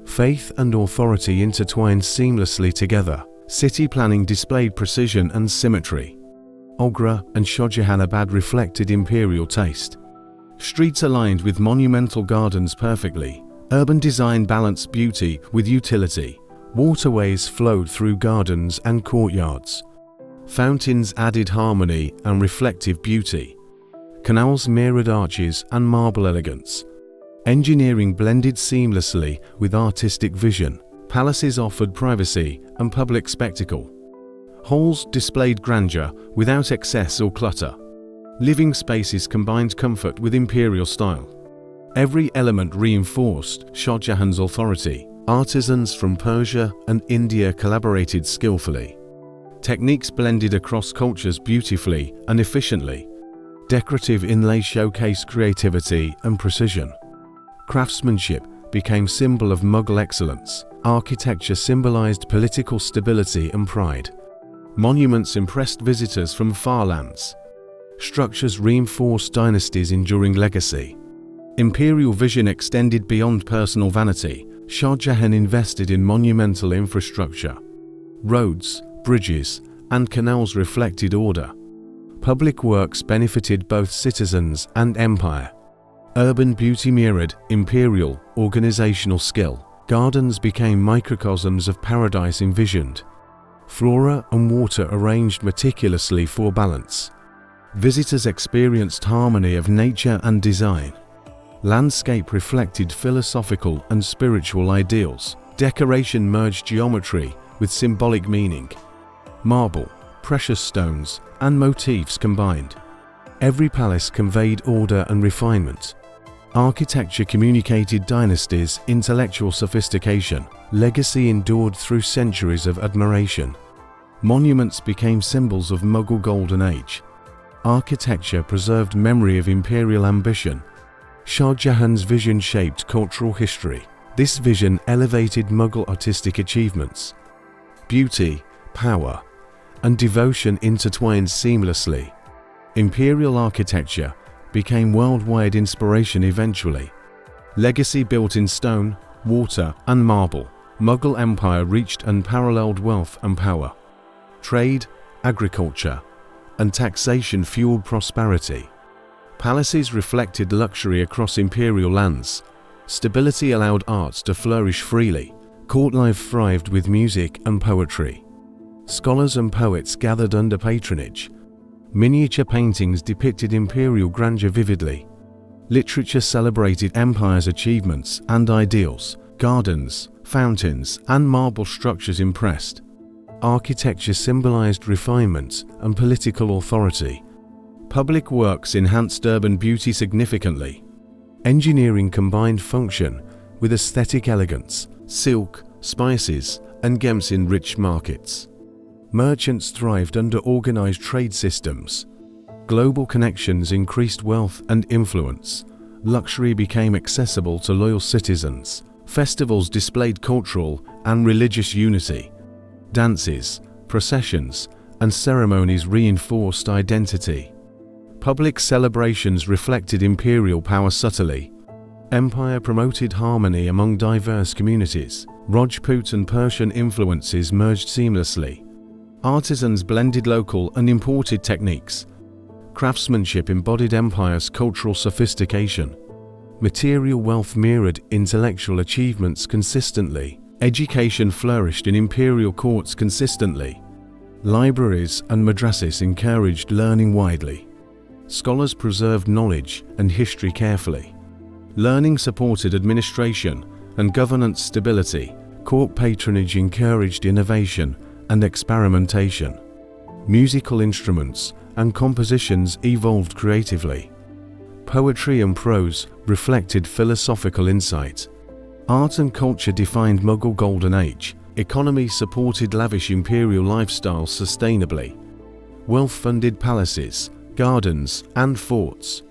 Faith and authority intertwined seamlessly together. City planning displayed precision and symmetry. Agra and Shahjahanabad reflected imperial taste. Streets aligned with monumental gardens perfectly. Urban design balanced beauty with utility. Waterways flowed through gardens and courtyards. Fountains added harmony and reflective beauty. Canals mirrored arches and marble elegance. Engineering blended seamlessly with artistic vision. Palaces offered privacy and public spectacle. Halls displayed grandeur without excess or clutter. Living spaces combined comfort with imperial style. Every element reinforced Shah Jahan's authority. Artisans from Persia and India collaborated skillfully. Techniques blended across cultures beautifully and efficiently. Decorative inlay showcased creativity and precision. Craftsmanship became symbol of Mughal excellence. Architecture symbolized political stability and pride. Monuments impressed visitors from far lands. Structures reinforced dynasties' enduring legacy. Imperial vision extended beyond personal vanity. Shah Jahan invested in monumental infrastructure. Roads, bridges, and canals reflected order. Public works benefited both citizens and empire. Urban beauty mirrored imperial organizational skill. Gardens became microcosms of paradise envisioned. Flora and water arranged meticulously for balance. Visitors experienced harmony of nature and design. Landscape reflected philosophical and spiritual ideals. Decoration merged geometry with symbolic meaning. Marble, precious stones, and motifs combined. Every palace conveyed order and refinement. Architecture communicated dynasties' intellectual sophistication. Legacy endured through centuries of admiration. Monuments became symbols of Mughal Golden Age. Architecture preserved memory of imperial ambition. Shah Jahan's vision shaped cultural history. This vision elevated Mughal artistic achievements. Beauty, power, and devotion intertwined seamlessly. Imperial architecture became worldwide inspiration eventually. Legacy built in stone, water, and marble. Mughal Empire reached unparalleled wealth and power. Trade, agriculture, and taxation fueled prosperity. Palaces reflected luxury across imperial lands. Stability allowed arts to flourish freely. Court life thrived with music and poetry. Scholars and poets gathered under patronage. Miniature paintings depicted imperial grandeur vividly. Literature celebrated empire's achievements and ideals. Gardens, fountains, and marble structures impressed. Architecture symbolized refinement and political authority. Public works enhanced urban beauty significantly. Engineering combined function with aesthetic elegance. Silk, spices, and gems enriched markets. Merchants thrived under organized trade systems. Global connections increased wealth and influence. Luxury became accessible to loyal citizens. Festivals displayed cultural and religious unity. Dances, processions, and ceremonies reinforced identity. Public celebrations reflected imperial power subtly. Empire promoted harmony among diverse communities. Rajput and Persian influences merged seamlessly. Artisans blended local and imported techniques. Craftsmanship embodied empire's cultural sophistication. Material wealth mirrored intellectual achievements consistently. Education flourished in imperial courts consistently. Libraries and madrasas encouraged learning widely. Scholars preserved knowledge and history carefully. Learning supported administration and governance stability. Court patronage encouraged innovation and experimentation. Musical instruments and compositions evolved creatively. Poetry and prose reflected philosophical insight. Art and culture defined Mughal Golden Age. Economy supported lavish imperial lifestyle sustainably. Wealth funded palaces, gardens, and forts.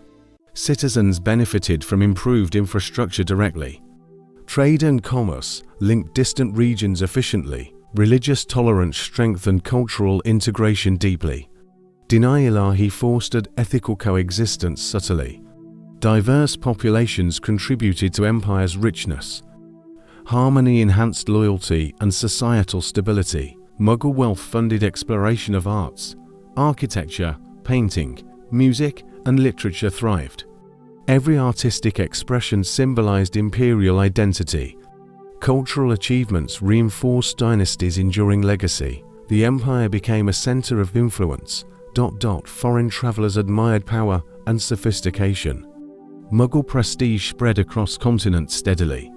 Citizens benefited from improved infrastructure directly. Trade and commerce linked distant regions efficiently. Religious tolerance strengthened cultural integration deeply. Din-i-Ilahi fostered ethical coexistence subtly. Diverse populations contributed to empire's richness. Harmony enhanced loyalty and societal stability. Mughal wealth funded exploration of arts. Architecture, painting, music, and literature thrived. Every artistic expression symbolized imperial identity. Cultural achievements reinforced dynasties' enduring legacy. The empire became a center of influence. Foreign travelers admired power and sophistication. Mughal prestige spread across continents steadily.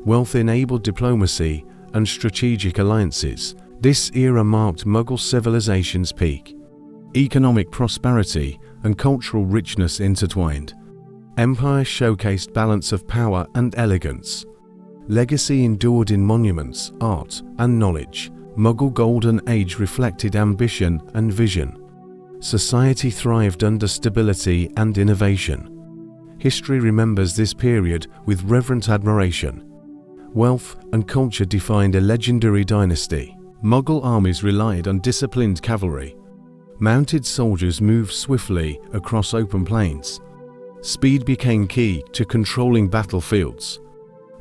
Wealth enabled diplomacy and strategic alliances. This era marked Mughal civilization's peak. Economic prosperity and cultural richness intertwined. Empire showcased balance of power and elegance. Legacy endured in monuments, art, and knowledge. Mughal Golden Age reflected ambition and vision. Society thrived under stability and innovation. History remembers this period with reverent admiration. Wealth and culture defined a legendary dynasty. Mughal armies relied on disciplined cavalry. Mounted soldiers moved swiftly across open plains. Speed became key to controlling battlefields.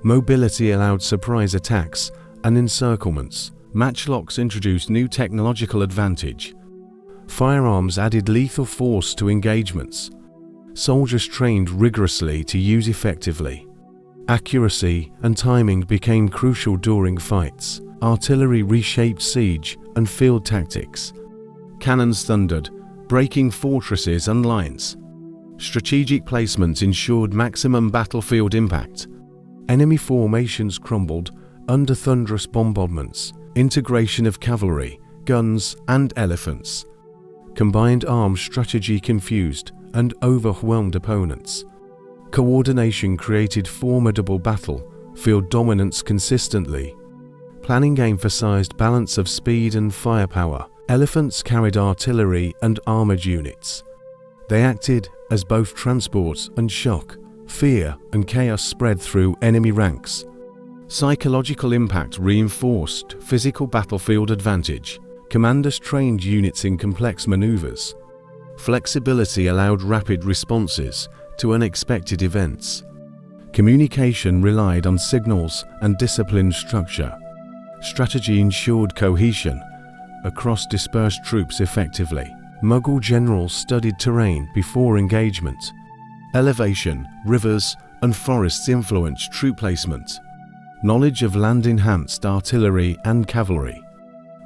Mobility allowed surprise attacks and encirclements. Matchlocks introduced new technological advantage. Firearms added lethal force to engagements. Soldiers trained rigorously to use effectively. Accuracy and timing became crucial during fights. Artillery reshaped siege and field tactics. Cannons thundered, breaking fortresses and lines. Strategic placement ensured maximum battlefield impact. Enemy formations crumbled under thunderous bombardments. Integration of cavalry, guns, and elephants. Combined arms strategy confused and overwhelmed opponents. Coordination created formidable battlefield dominance consistently. Planning emphasized balance of speed and firepower. Elephants carried artillery and armored units. They acted as both transport and shock. Fear and chaos spread through enemy ranks. Psychological impact reinforced physical battlefield advantage. Commanders trained units in complex maneuvers. Flexibility allowed rapid responses to unexpected events. Communication relied on signals and disciplined structure. Strategy ensured cohesion across dispersed troops effectively. Mughal generals studied terrain before engagement. Elevation, rivers, and forests influenced troop placement. Knowledge of land enhanced artillery and cavalry.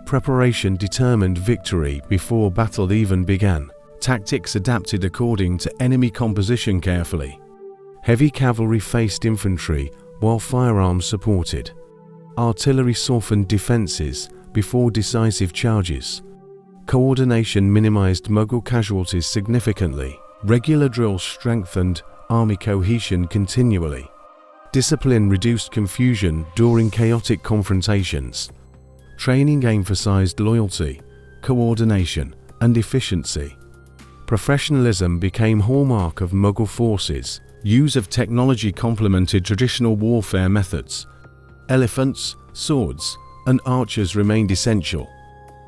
Preparation determined victory before battle even began. Tactics adapted according to enemy composition carefully. Heavy cavalry faced infantry while firearms supported. Artillery softened defenses before decisive charges. Coordination minimized Mughal casualties significantly. Regular drills strengthened army cohesion continually. Discipline reduced confusion during chaotic confrontations. Training emphasized loyalty, coordination, and efficiency. Professionalism became hallmark of Mughal forces. Use of technology complemented traditional warfare methods. Elephants, swords, and archers remained essential.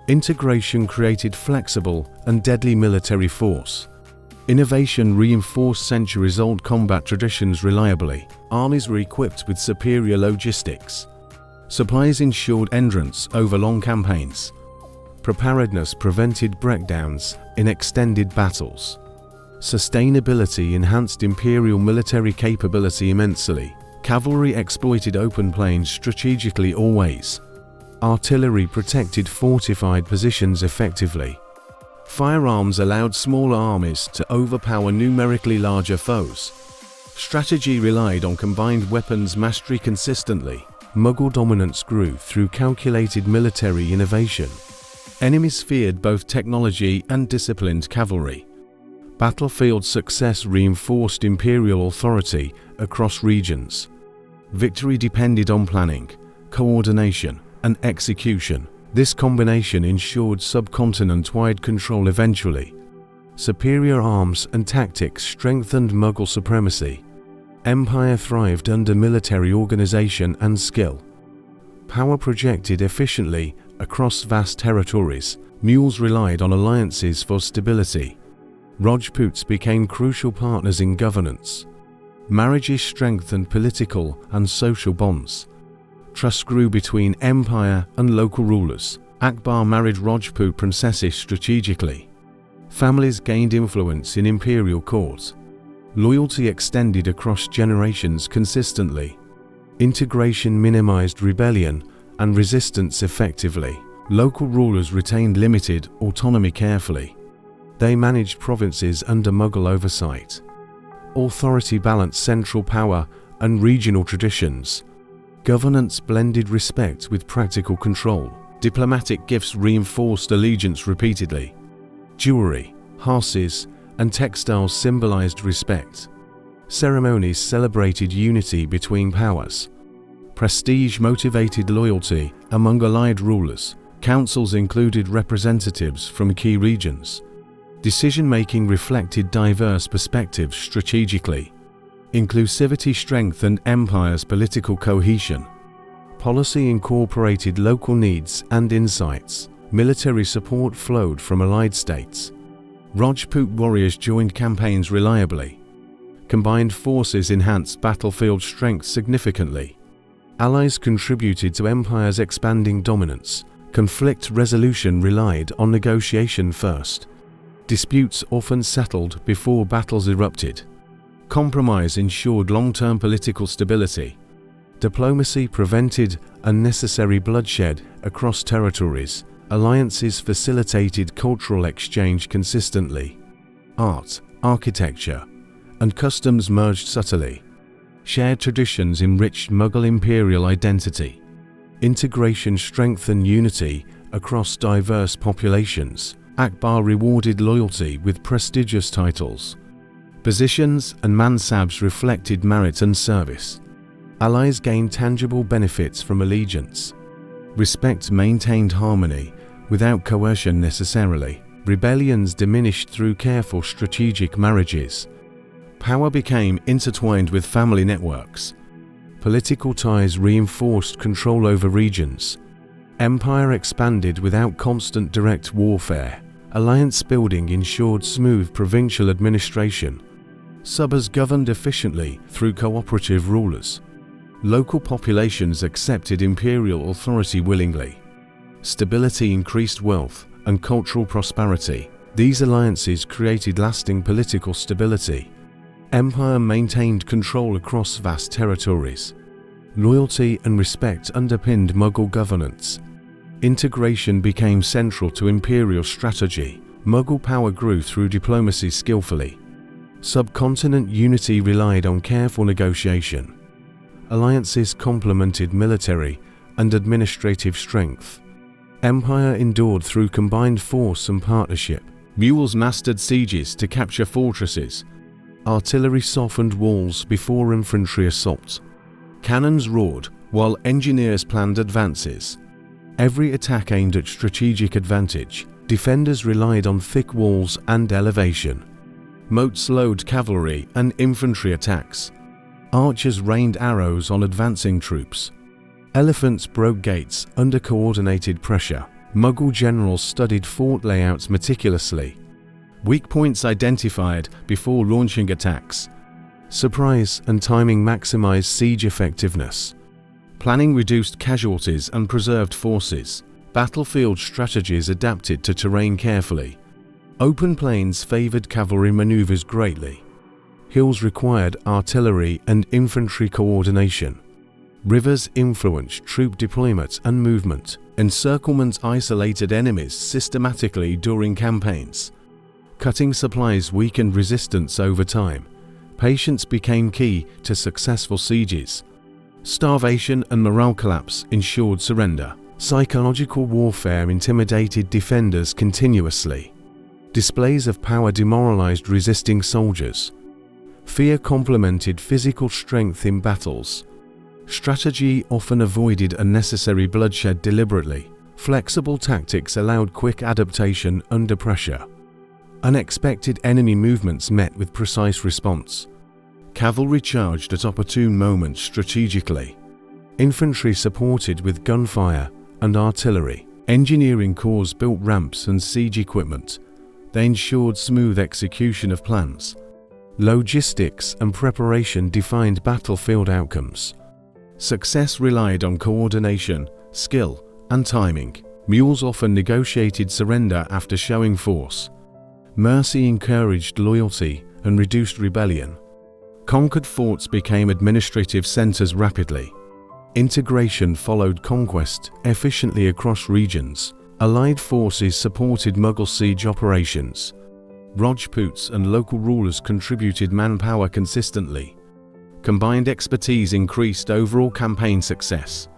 Integration created flexible and deadly military force. Innovation reinforced centuries-old combat traditions reliably. Armies were equipped with superior logistics. Supplies ensured endurance over long campaigns. Preparedness prevented breakdowns in extended battles. Sustainability enhanced imperial military capability immensely. Cavalry exploited open plains strategically always. Artillery protected fortified positions effectively. Firearms allowed smaller armies to overpower numerically larger foes. Strategy relied on combined weapons mastery consistently. Mughal dominance grew through calculated military innovation. Enemies feared both technology and disciplined cavalry. Battlefield success reinforced imperial authority across regions. Victory depended on planning, coordination, and execution. This combination ensured subcontinent-wide control eventually. Superior arms and tactics strengthened Mughal supremacy. Empire thrived under military organization and skill. Power projected efficiently across vast territories. Mules relied on alliances for stability. Rajputs became crucial partners in governance. Marriages strengthened political and social bonds. Trust grew between empire and local rulers. Akbar married Rajput princesses strategically. Families gained influence in imperial court. Loyalty extended across generations consistently. Integration minimized rebellion and resistance effectively. Local rulers retained limited autonomy carefully. They managed provinces under Mughal oversight. authority balanced central power and regional traditions. Governance blended respect with practical control. Diplomatic gifts reinforced allegiance repeatedly. Jewelry, horses, and textiles symbolized respect. Ceremonies celebrated unity between powers. Prestige motivated loyalty among allied rulers. Councils included representatives from key regions. Decision-making reflected diverse perspectives strategically. Inclusivity strengthened empire's political cohesion. Policy incorporated local needs and insights. Military support flowed from allied states. Rajput warriors joined campaigns reliably. Combined forces enhanced battlefield strength significantly. Allies contributed to empire's expanding dominance. Conflict resolution relied on negotiation first. Disputes often settled before battles erupted. Compromise ensured long-term political stability. Diplomacy prevented unnecessary bloodshed across territories. Alliances facilitated cultural exchange consistently. Art, architecture, and customs merged subtly. Shared traditions enriched Mughal imperial identity. Integration strengthened unity across diverse populations. Akbar rewarded loyalty with prestigious titles. Positions and mansabs reflected merit and service. Allies gained tangible benefits from allegiance. Respect maintained harmony without coercion necessarily. Rebellions diminished through careful strategic marriages. Power became intertwined with family networks. Political ties reinforced control over regions. Empire expanded without constant direct warfare. Alliance building ensured smooth provincial administration. Subas governed efficiently through cooperative rulers. Local populations accepted imperial authority willingly. Stability increased wealth and cultural prosperity. These alliances created lasting political stability. Empire maintained control across vast territories. Loyalty and respect underpinned Mughal governance. Integration became central to imperial strategy. Mughal power grew through diplomacy skillfully. Subcontinent unity relied on careful negotiation. Alliances complemented military and administrative strength. Empire endured through combined force and partnership. Mules mastered sieges to capture fortresses. Artillery softened walls before infantry assault. Cannons roared while engineers planned advances. Every attack aimed at strategic advantage. Defenders relied on thick walls and elevation. Moats slowed cavalry and infantry attacks. Archers rained arrows on advancing troops. Elephants broke gates under coordinated pressure. Mughal generals studied fort layouts meticulously. Weak points identified before launching attacks. Surprise and timing maximized siege effectiveness. Planning reduced casualties and preserved forces. Battlefield strategies adapted to terrain carefully. Open plains favored cavalry maneuvers greatly. Hills required artillery and infantry coordination. Rivers influenced troop deployment and movement. Encirclement isolated enemies systematically during campaigns. Cutting supplies weakened resistance over time. Patience became key to successful sieges. Starvation and morale collapse ensured surrender. Psychological warfare intimidated defenders continuously. Displays of power demoralized resisting soldiers. Fear complemented physical strength in battles. Strategy often avoided unnecessary bloodshed deliberately. Flexible tactics allowed quick adaptation under pressure. Unexpected enemy movements met with precise response. Cavalry charged at opportune moments strategically. Infantry supported with gunfire and artillery. Engineering corps built ramps and siege equipment. They ensured smooth execution of plans. Logistics and preparation defined battlefield outcomes. Success relied on coordination, skill, and timing. Mules often negotiated surrender after showing force. Mercy encouraged loyalty and reduced rebellion. Conquered forts became administrative centers rapidly. Integration followed conquest efficiently across regions. Allied forces supported Mughal siege operations. Rajputs and local rulers contributed manpower consistently. Combined expertise increased overall campaign success.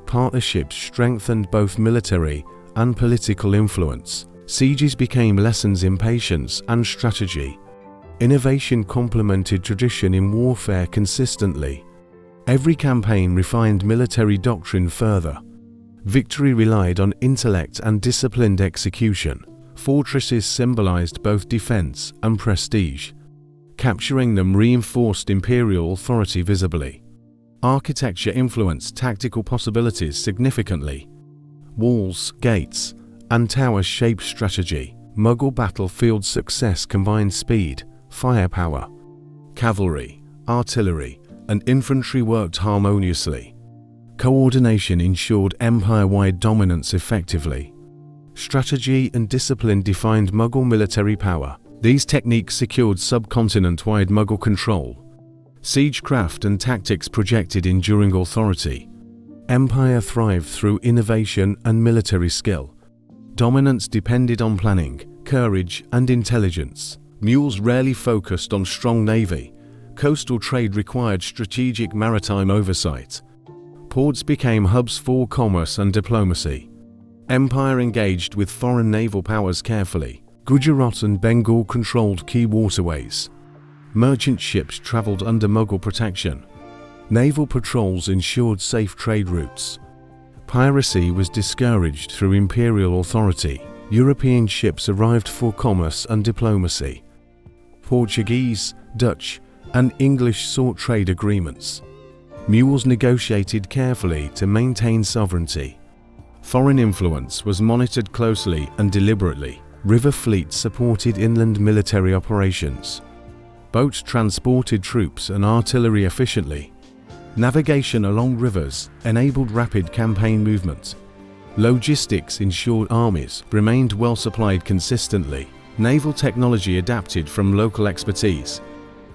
Partnerships strengthened both military and political influence. Sieges became lessons in patience and strategy. Innovation complemented tradition in warfare consistently. Every campaign refined military doctrine further. Victory relied on intellect and disciplined execution. Fortresses symbolized both defense and prestige. Capturing them reinforced imperial authority visibly. Architecture influenced tactical possibilities significantly. Walls, gates, and towers shaped strategy. Mughal battlefield success combined speed, firepower. Cavalry, artillery, and infantry worked harmoniously. Coordination ensured empire-wide dominance effectively. Strategy and discipline defined Mughal military power. These techniques secured subcontinent-wide Mughal control. Siegecraft and tactics projected enduring authority. Empire thrived through innovation and military skill. Dominance depended on planning, courage, and intelligence. Mughals rarely focused on strong navy. Coastal trade required strategic maritime oversight. Ports became hubs for commerce and diplomacy. Empire engaged with foreign naval powers carefully. Gujarat and Bengal controlled key waterways. Merchant ships traveled under Mughal protection. Naval patrols ensured safe trade routes. Piracy was discouraged through imperial authority. European ships arrived for commerce and diplomacy. Portuguese, Dutch, and English sought trade agreements. Mughals negotiated carefully to maintain sovereignty. Foreign influence was monitored closely and deliberately. River fleets supported inland military operations. Boats transported troops and artillery efficiently. Navigation along rivers enabled rapid campaign movement. Logistics ensured armies remained well supplied consistently. Naval technology adapted from local expertise.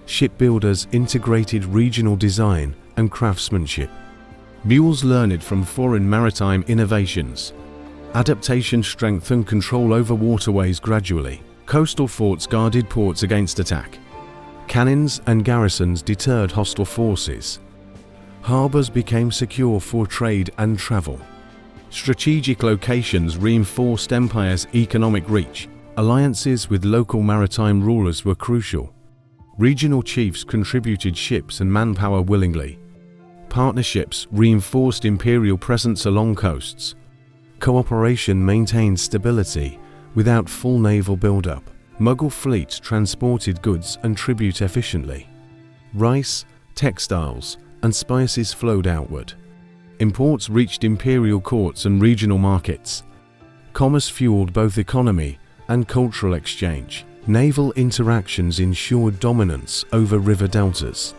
Shipbuilders integrated regional design and craftsmanship. Mughals learned from foreign maritime innovations. Adaptation strengthened control over waterways gradually. Coastal forts guarded ports against attack. Cannons and garrisons deterred hostile forces. Harbors became secure for trade and travel. Strategic locations reinforced empire's economic reach. Alliances with local maritime rulers were crucial. Regional chiefs contributed ships and manpower willingly. Partnerships reinforced imperial presence along coasts. Cooperation maintained stability without full naval buildup. Mughal fleets transported goods and tribute efficiently. Rice, textiles, and spices flowed outward. Imports reached imperial courts and regional markets. Commerce fueled both economy and cultural exchange. Naval interactions ensured dominance over river deltas.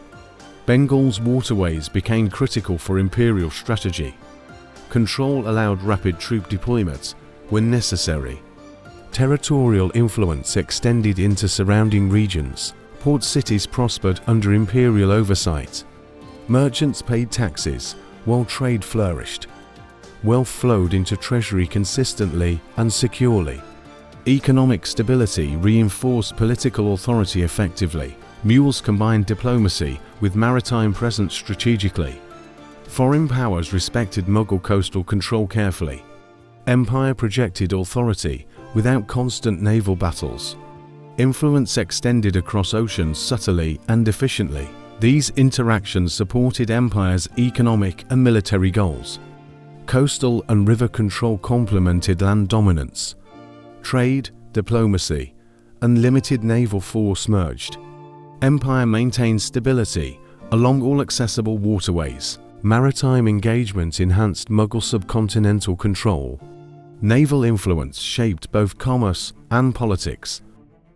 Bengal's waterways became critical for imperial strategy. Control allowed rapid troop deployment when necessary. Territorial influence extended into surrounding regions. Port cities prospered under imperial oversight. Merchants paid taxes while trade flourished. Wealth flowed into treasury consistently and securely. Economic stability reinforced political authority effectively. Mughals combined diplomacy with maritime presence strategically. Foreign powers respected Mughal coastal control carefully. Empire projected authority without constant naval battles. Influence extended across oceans subtly and efficiently. These interactions supported empire's economic and military goals. Coastal and river control complemented land dominance. Trade, diplomacy, and limited naval force merged. Empire maintained stability along all accessible waterways. Maritime engagement enhanced Mughal subcontinental control. Naval influence shaped both commerce and politics.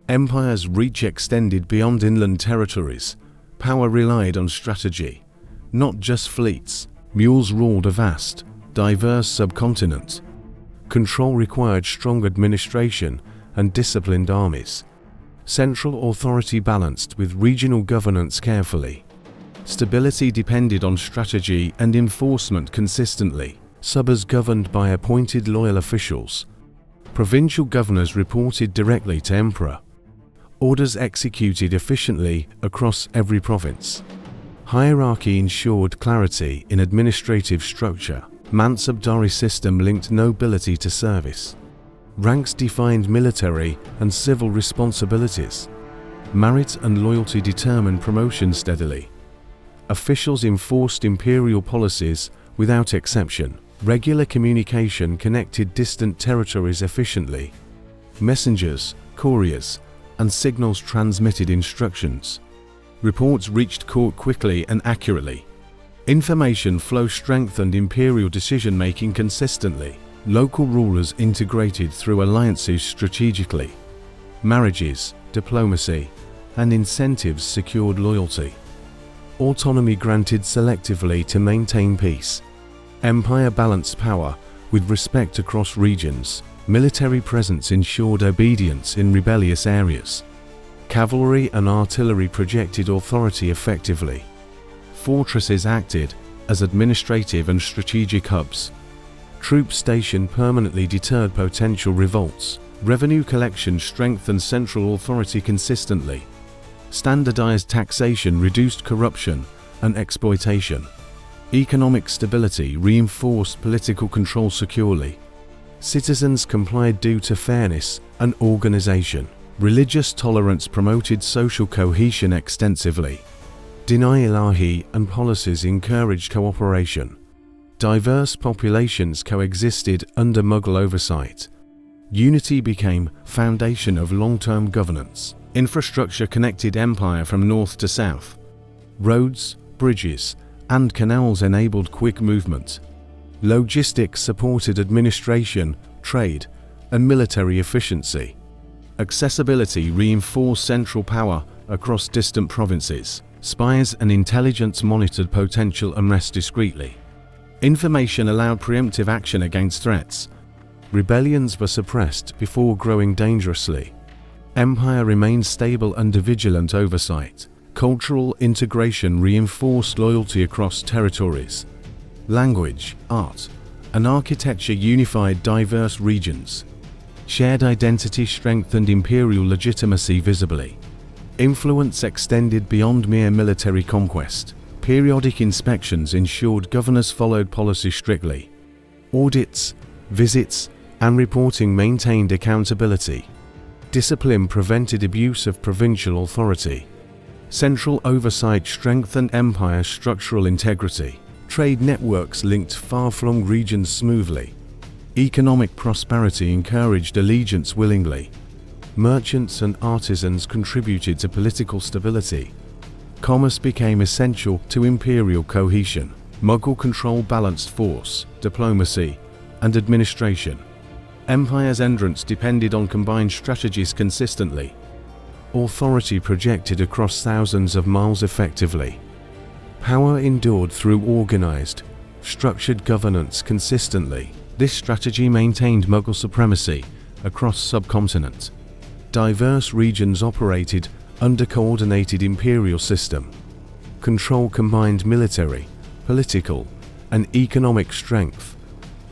Empire's reach extended beyond inland territories. Power relied on strategy, not just fleets. Mughals ruled a vast, diverse subcontinent. Control required strong administration and disciplined armies. Central authority balanced with regional governance carefully. Stability depended on strategy and enforcement consistently. Subas governed by appointed loyal officials. Provincial governors reported directly to emperor. Orders executed efficiently across every province. Hierarchy ensured clarity in administrative structure. Mansabdari system linked nobility to service. Ranks defined military and civil responsibilities. Merit and loyalty determined promotion steadily. Officials enforced imperial policies without exception. Regular communication connected distant territories efficiently. Messengers, couriers, and signals transmitted instructions. Reports reached court quickly and accurately. Information flow strengthened imperial decision-making consistently. Local rulers integrated through alliances strategically. Marriages, diplomacy, and incentives secured loyalty. Autonomy granted selectively to maintain peace. Empire balanced power with respect across regions. Military presence ensured obedience in rebellious areas. Cavalry and artillery projected authority effectively. Fortresses acted as administrative and strategic hubs. Troops stationed permanently deterred potential revolts. Revenue collection strengthened central authority consistently. Standardized taxation reduced corruption and exploitation. Economic stability reinforced political control securely. Citizens complied due to fairness and organization. Religious tolerance promoted social cohesion extensively. Deny ilahi and policies encouraged cooperation. Diverse populations coexisted under Mughal oversight. Unity became foundation of long-term governance. Infrastructure connected empire from north to south. Roads, bridges, and canals enabled quick movement. Logistics supported administration, trade, and military efficiency. Accessibility reinforced central power across distant provinces. Spies and intelligence monitored potential unrest discreetly. Information allowed preemptive action against threats. Rebellions were suppressed before growing dangerously. Empire remained stable under vigilant oversight. Cultural integration reinforced loyalty across territories. Language, art, and architecture unified diverse regions. Shared identity strengthened imperial legitimacy visibly. Influence extended beyond mere military conquest. Periodic inspections ensured governors followed policy strictly. Audits, visits, and reporting maintained accountability. Discipline prevented abuse of provincial authority. Central oversight strengthened empire's structural integrity. Trade networks linked far-flung regions smoothly. Economic prosperity encouraged allegiance willingly. Merchants and artisans contributed to political stability. Commerce became essential to imperial cohesion. Mughal control balanced force, diplomacy, and administration. Empire's entrance depended on combined strategies consistently. Authority projected across thousands of miles effectively. Power endured through organized, structured governance consistently. This strategy maintained Mughal supremacy across subcontinent. Diverse regions operated under coordinated imperial system. Control combined military, political, and economic strength.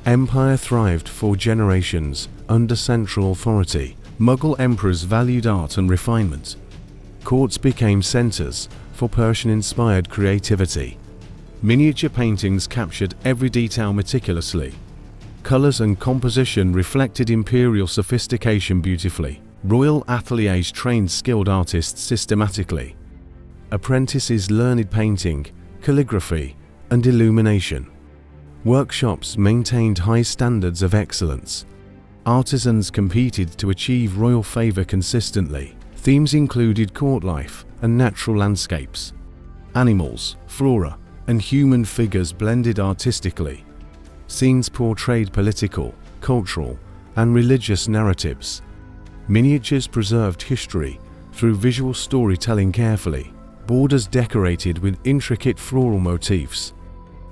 Empire thrived for generations under central authority. Mughal emperors valued art and refinement. Courts became centers for Persian-inspired creativity. Miniature paintings captured every detail meticulously. Colors and composition reflected imperial sophistication beautifully. Royal ateliers trained skilled artists systematically. Apprentices learned painting, calligraphy, and illumination. Workshops maintained high standards of excellence. Artisans competed to achieve royal favor consistently. Themes included court life and natural landscapes. Animals, flora, and human figures blended artistically. Scenes portrayed political, cultural, and religious narratives. Miniatures preserved history through visual storytelling carefully. Borders decorated with intricate floral motifs.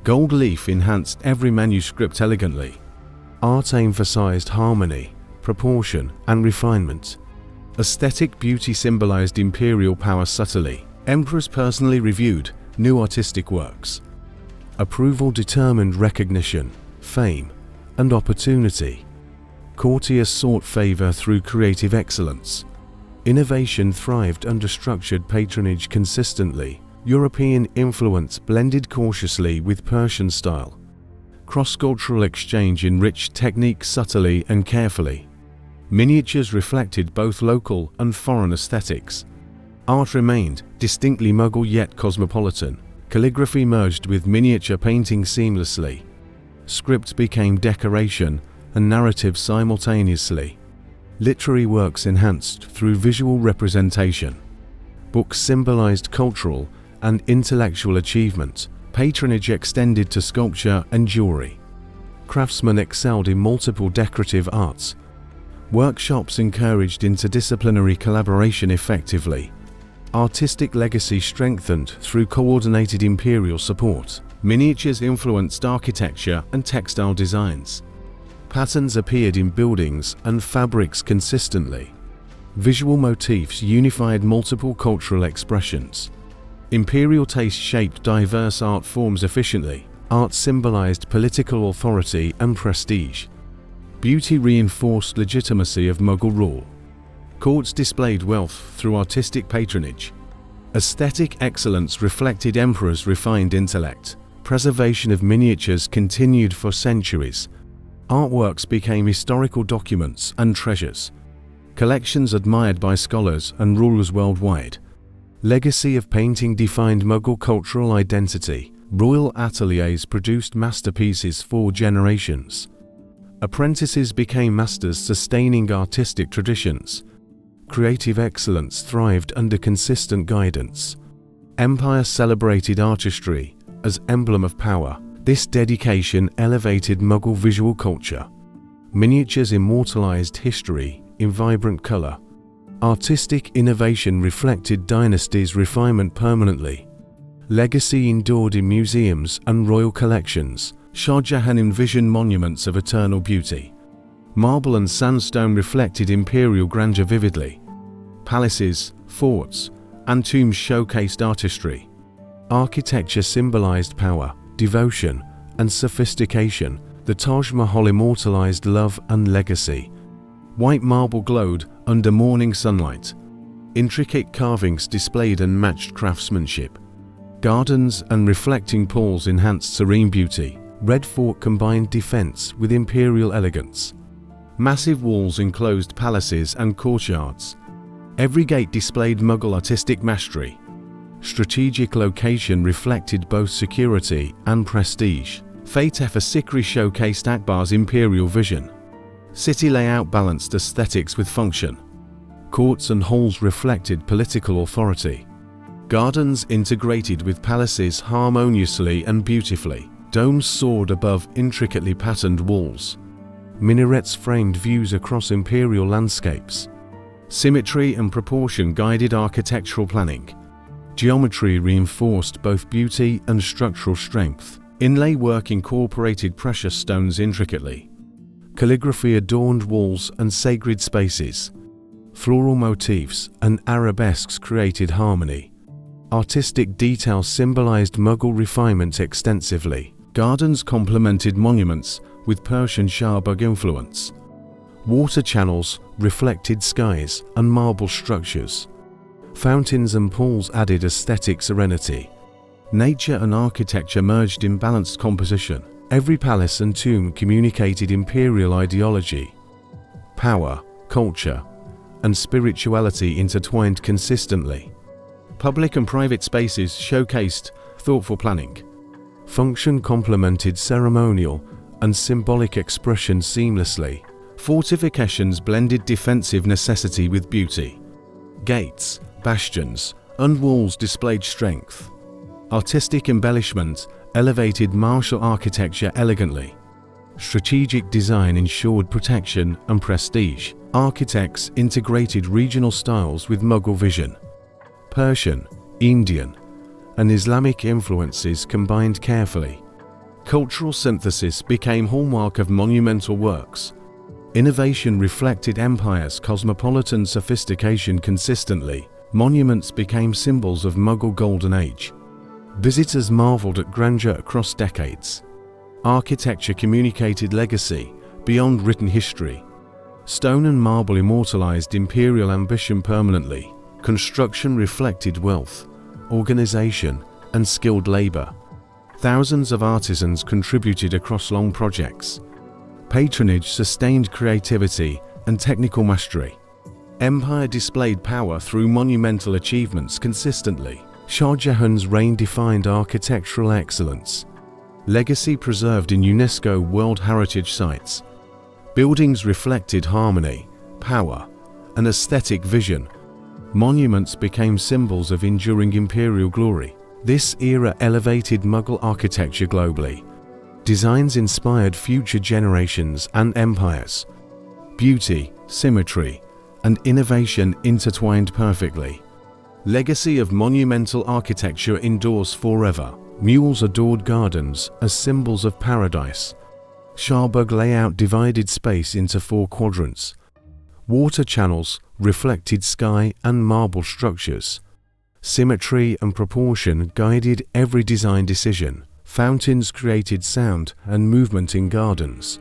Gold leaf enhanced every manuscript elegantly. Art emphasized harmony, proportion, and refinement. Aesthetic beauty symbolized imperial power subtly. Emperors personally reviewed new artistic works. Approval determined recognition, fame, and opportunity. Courtiers sought favor through creative excellence. Innovation thrived under structured patronage consistently. European influence blended cautiously with Persian style. Cross-cultural exchange enriched technique subtly and carefully. Miniatures reflected both local and foreign aesthetics. Art remained distinctly Mughal yet cosmopolitan. Calligraphy merged with miniature painting seamlessly. Script became decoration and narrative simultaneously. Literary works enhanced through visual representation. Books symbolized cultural and intellectual achievement. Patronage extended to sculpture and jewelry. Craftsmen excelled in multiple decorative arts. Workshops encouraged interdisciplinary collaboration effectively. Artistic legacy strengthened through coordinated imperial support. Miniatures influenced architecture and textile designs. Patterns appeared in buildings and fabrics consistently. Visual motifs unified multiple cultural expressions. Imperial taste shaped diverse art forms efficiently. Art symbolized political authority and prestige. Beauty reinforced legitimacy of Mughal rule. Courts displayed wealth through artistic patronage. Aesthetic excellence reflected emperors' refined intellect. Preservation of miniatures continued for centuries. Artworks became historical documents and treasures. Collections admired by scholars and rulers worldwide. Legacy of painting defined Mughal cultural identity. Royal ateliers produced masterpieces for generations. Apprentices became masters, sustaining artistic traditions. Creative excellence thrived under consistent guidance. Empire celebrated artistry as emblem of power. This dedication elevated Mughal visual culture. Miniatures immortalized history in vibrant color. Artistic innovation reflected dynasties' refinement permanently. Legacy endured in museums and royal collections. Shah Jahan envisioned monuments of eternal beauty. Marble and sandstone reflected imperial grandeur vividly. Palaces, forts, and tombs showcased artistry. Architecture symbolized power, devotion, and sophistication. The Taj Mahal immortalized love and legacy. White marble glowed under morning sunlight. Intricate carvings displayed unmatched craftsmanship. Gardens and reflecting pools enhanced serene beauty. Red Fort combined defense with imperial elegance. Massive walls enclosed palaces and courtyards. Every gate displayed Mughal artistic mastery. Strategic location reflected both security and prestige. Fateh Sikri showcased Akbar's imperial vision. City layout balanced aesthetics with function. Courts and halls reflected political authority. Gardens integrated with palaces harmoniously and beautifully. Domes soared above intricately patterned walls. Minarets framed views across imperial landscapes. Symmetry and proportion guided architectural planning. Geometry reinforced both beauty and structural strength. Inlay work incorporated precious stones intricately. Calligraphy adorned walls and sacred spaces. Floral motifs and arabesques created harmony. Artistic detail symbolized Mughal refinement extensively. Gardens complemented monuments with Persian Shah influence. Water channels reflected skies and marble structures. Fountains and pools added aesthetic serenity. Nature and architecture merged in balanced composition. Every palace and tomb communicated imperial ideology. Power, culture, and spirituality intertwined consistently. Public and private spaces showcased thoughtful planning. Function complemented ceremonial and symbolic expression seamlessly. Fortifications blended defensive necessity with beauty. Gates, bastions, and walls displayed strength. Artistic embellishment elevated martial architecture elegantly. Strategic design ensured protection and prestige. Architects integrated regional styles with Mughal vision. Persian, Indian, and Islamic influences combined carefully. Cultural synthesis became hallmark of monumental works. Innovation reflected empire's cosmopolitan sophistication consistently. Monuments became symbols of Mughal Golden Age. Visitors marveled at grandeur across decades. Architecture communicated legacy beyond written history. Stone and marble immortalized imperial ambition permanently. Construction reflected wealth, organization, and skilled labor. Thousands of artisans contributed across long projects. Patronage sustained creativity and technical mastery. Empire displayed power through monumental achievements consistently. Shah Jahan's reign defined architectural excellence. Legacy preserved in UNESCO World Heritage Sites. Buildings reflected harmony, power, and aesthetic vision. Monuments became symbols of enduring imperial glory. This era elevated Mughal architecture globally. Designs inspired future generations and empires. Beauty, symmetry, and innovation intertwined perfectly. Legacy of monumental architecture endures forever. Mules adored gardens as symbols of paradise. Shahbag layout divided space into 4 quadrants. Water channels reflected sky and marble structures. Symmetry and proportion guided every design decision. Fountains created sound and movement in gardens.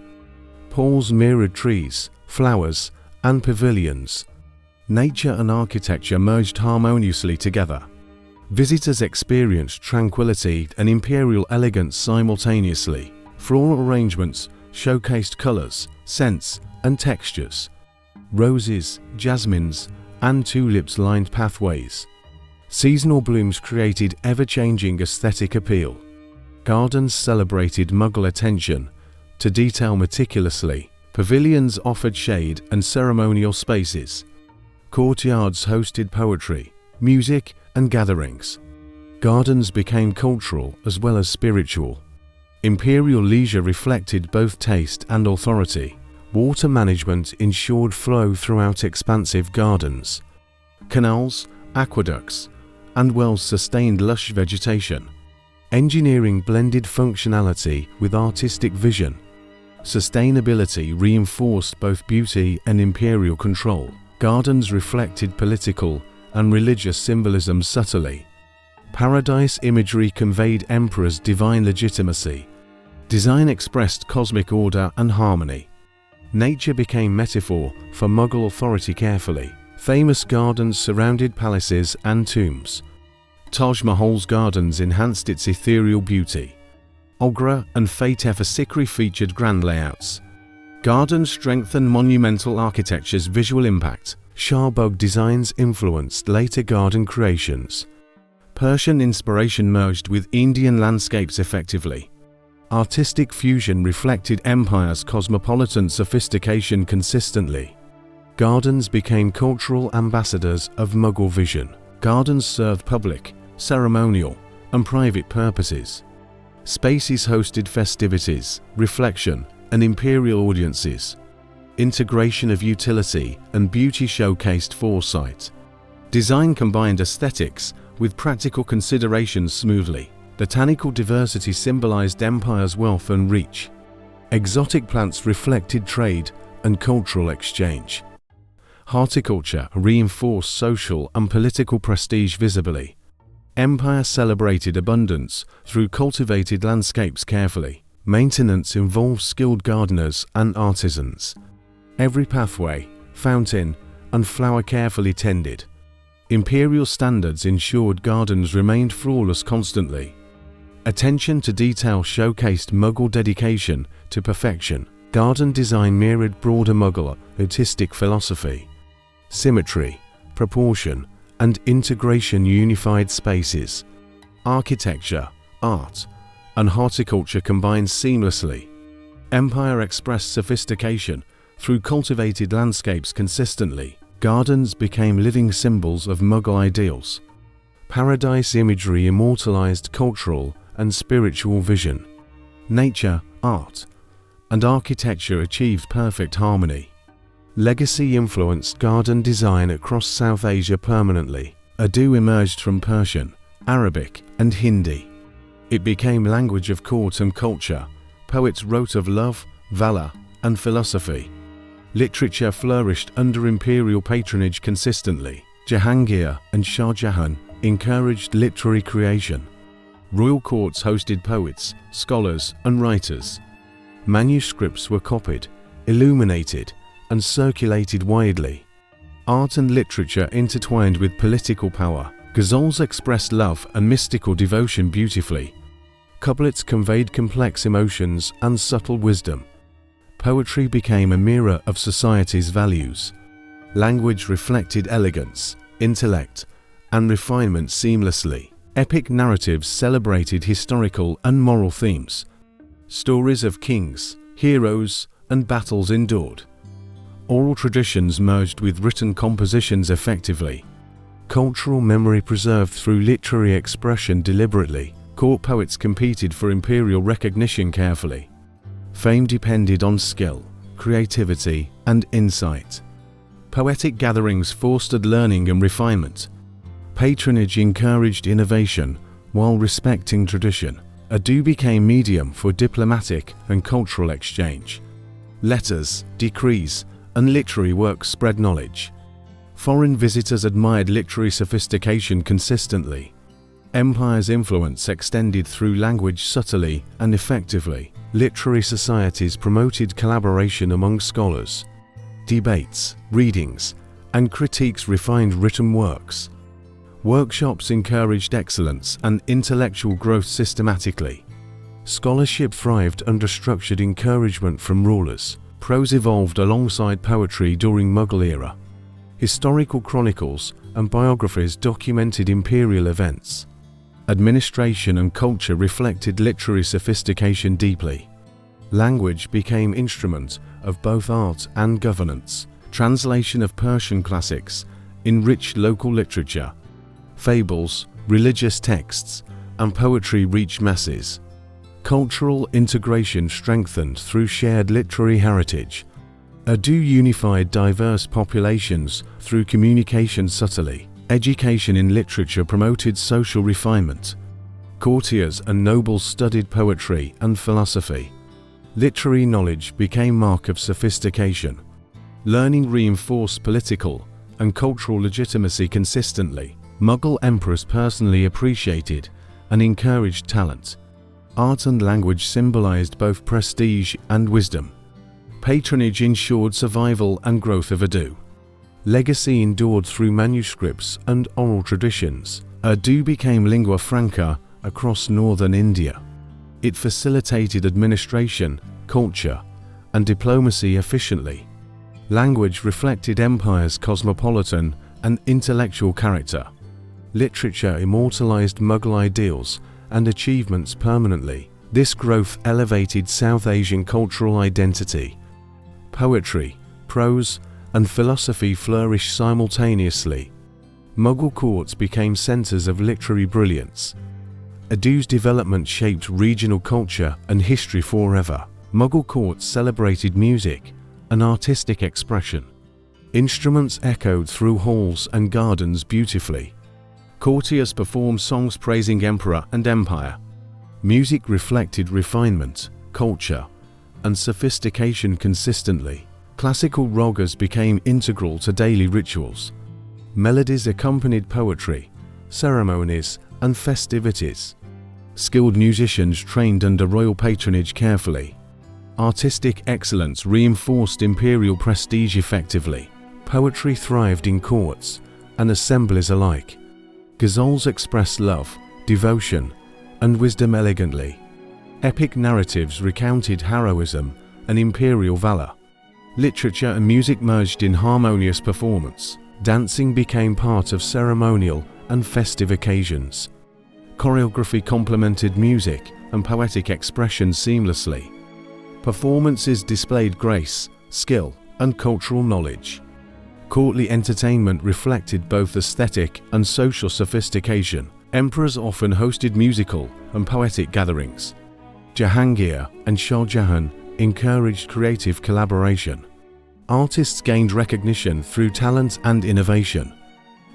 Pools mirrored trees, flowers, and pavilions. Nature and architecture merged harmoniously together. Visitors experienced tranquility and imperial elegance simultaneously. Floral arrangements showcased colors, scents, and textures. Roses, jasmines, and tulips lined pathways. Seasonal blooms created ever-changing aesthetic appeal. Gardens celebrated Mughal attention to detail meticulously. Pavilions offered shade and ceremonial spaces. Courtyards hosted poetry, music, and gatherings. Gardens became cultural as well as spiritual. Imperial leisure reflected both taste and authority. Water management ensured flow throughout expansive gardens. Canals, aqueducts, and wells sustained lush vegetation. Engineering blended functionality with artistic vision. Sustainability reinforced both beauty and imperial control. Gardens reflected political and religious symbolism subtly. Paradise imagery conveyed emperors' divine legitimacy. Design expressed cosmic order and harmony. Nature became metaphor for Mughal authority carefully. Famous gardens surrounded palaces and tombs. Taj Mahal's gardens enhanced its ethereal beauty. Agra and Fateh Sikri featured grand layouts. Gardens strengthened monumental architecture's visual impact. Shahbag designs influenced later garden creations. Persian inspiration merged with Indian landscapes effectively. Artistic fusion reflected empire's cosmopolitan sophistication consistently. Gardens became cultural ambassadors of Mughal vision. Gardens served public, ceremonial, and private purposes. Spaces hosted festivities, reflection, and imperial audiences. Integration of utility and beauty showcased foresight. Design combined aesthetics with practical considerations smoothly. Botanical diversity symbolized empire's wealth and reach. Exotic plants reflected trade and cultural exchange. Horticulture reinforced social and political prestige visibly. Empire celebrated abundance through cultivated landscapes carefully. Maintenance involved skilled gardeners and artisans. Every pathway, fountain, and flower carefully tended. Imperial standards ensured gardens remained flawless constantly. Attention to detail showcased Mughal dedication to perfection. Garden design mirrored broader Mughal artistic philosophy. Symmetry, proportion, and integration unified spaces. Architecture, art, and horticulture combined seamlessly. Empire expressed sophistication through cultivated landscapes consistently. Gardens became living symbols of Mughal ideals. Paradise imagery immortalized cultural and spiritual vision. Nature, art, and architecture achieved perfect harmony. Legacy influenced garden design across South Asia permanently. Urdu emerged from Persian, Arabic, and Hindi. It became language of court and culture. Poets wrote of love, valor, and philosophy. Literature flourished under imperial patronage consistently. Jahangir and Shah Jahan encouraged literary creation. Royal courts hosted poets, scholars, and writers. Manuscripts were copied, illuminated, and circulated widely. Art and literature intertwined with political power. Ghazals expressed love and mystical devotion beautifully. Couplets conveyed complex emotions and subtle wisdom. Poetry became a mirror of society's values. Language reflected elegance, intellect, and refinement seamlessly. Epic narratives celebrated historical and moral themes. Stories of kings, heroes, and battles endured. Oral traditions merged with written compositions effectively. Cultural memory preserved through literary expression deliberately. Court poets competed for imperial recognition carefully. Fame depended on skill, creativity, and insight. Poetic gatherings fostered learning and refinement. Patronage encouraged innovation while respecting tradition. Ado became medium for diplomatic and cultural exchange. Letters, decrees, and literary works spread knowledge. Foreign visitors admired literary sophistication consistently. Empire's influence extended through language subtly and effectively. Literary societies promoted collaboration among scholars. Debates, readings, and critiques refined written works. Workshops encouraged excellence and intellectual growth systematically. Scholarship thrived under structured encouragement from rulers. Prose evolved alongside poetry during Mughal era. Historical chronicles and biographies documented imperial events. Administration and culture reflected literary sophistication deeply. Language became instrument of both art and governance. Translation of Persian classics enriched local literature. Fables, religious texts, and poetry reached masses. Cultural integration strengthened through shared literary heritage. Ado unified diverse populations through communication subtly. Education in literature promoted social refinement. Courtiers and nobles studied poetry and philosophy. Literary knowledge became mark of sophistication. Learning reinforced political and cultural legitimacy consistently. Mughal emperors personally appreciated and encouraged talent. Art and language symbolized both prestige and wisdom. Patronage ensured survival and growth of Ado. Legacy endured through manuscripts and oral traditions. Ado became lingua franca across northern India. It facilitated administration, culture, and diplomacy efficiently. Language reflected empire's cosmopolitan and intellectual character. Literature immortalized Mughal ideals and achievements permanently. This growth elevated South Asian cultural identity. Poetry, prose, and philosophy flourished simultaneously. Mughal courts became centers of literary brilliance. Ado's development shaped regional culture and history forever. Mughal courts celebrated music and artistic expression. Instruments echoed through halls and gardens beautifully. Courtiers performed songs praising emperor and empire. Music reflected refinement, culture, and sophistication consistently. Classical ragas became integral to daily rituals. Melodies accompanied poetry, ceremonies, and festivities. Skilled musicians trained under royal patronage carefully. Artistic excellence reinforced imperial prestige effectively. Poetry thrived in courts and assemblies alike. Ghazals expressed love, devotion, and wisdom elegantly. Epic narratives recounted heroism and imperial valor. Literature and music merged in harmonious performance. Dancing became part of ceremonial and festive occasions. Choreography complemented music and poetic expression seamlessly. Performances displayed grace, skill, and cultural knowledge. Courtly entertainment reflected both aesthetic and social sophistication. Emperors often hosted musical and poetic gatherings. Jahangir and Shah Jahan encouraged creative collaboration. Artists gained recognition through talent and innovation.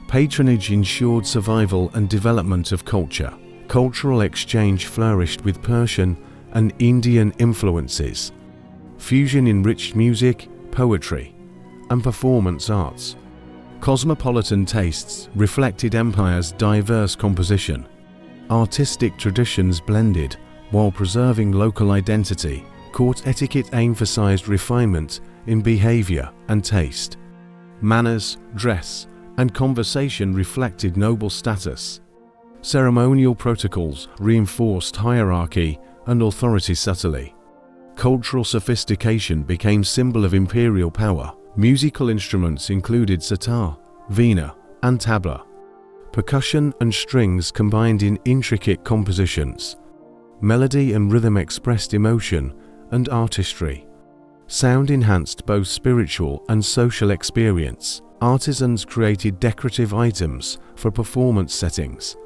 Patronage ensured survival and development of culture. Cultural exchange flourished with Persian and Indian influences. Fusion enriched music, poetry, and performance arts. Cosmopolitan tastes reflected empire's diverse composition. Artistic traditions blended while preserving local identity. Court etiquette emphasized refinement, in behavior and taste. Manners, dress, and conversation reflected noble status. Ceremonial protocols reinforced hierarchy and authority subtly. Cultural sophistication became symbol of imperial power. Musical instruments included sitar, veena, and tabla. Percussion and strings combined in intricate compositions. Melody and rhythm expressed emotion and artistry. Sound enhanced both spiritual and social experience. Artisans created decorative items for performance settings.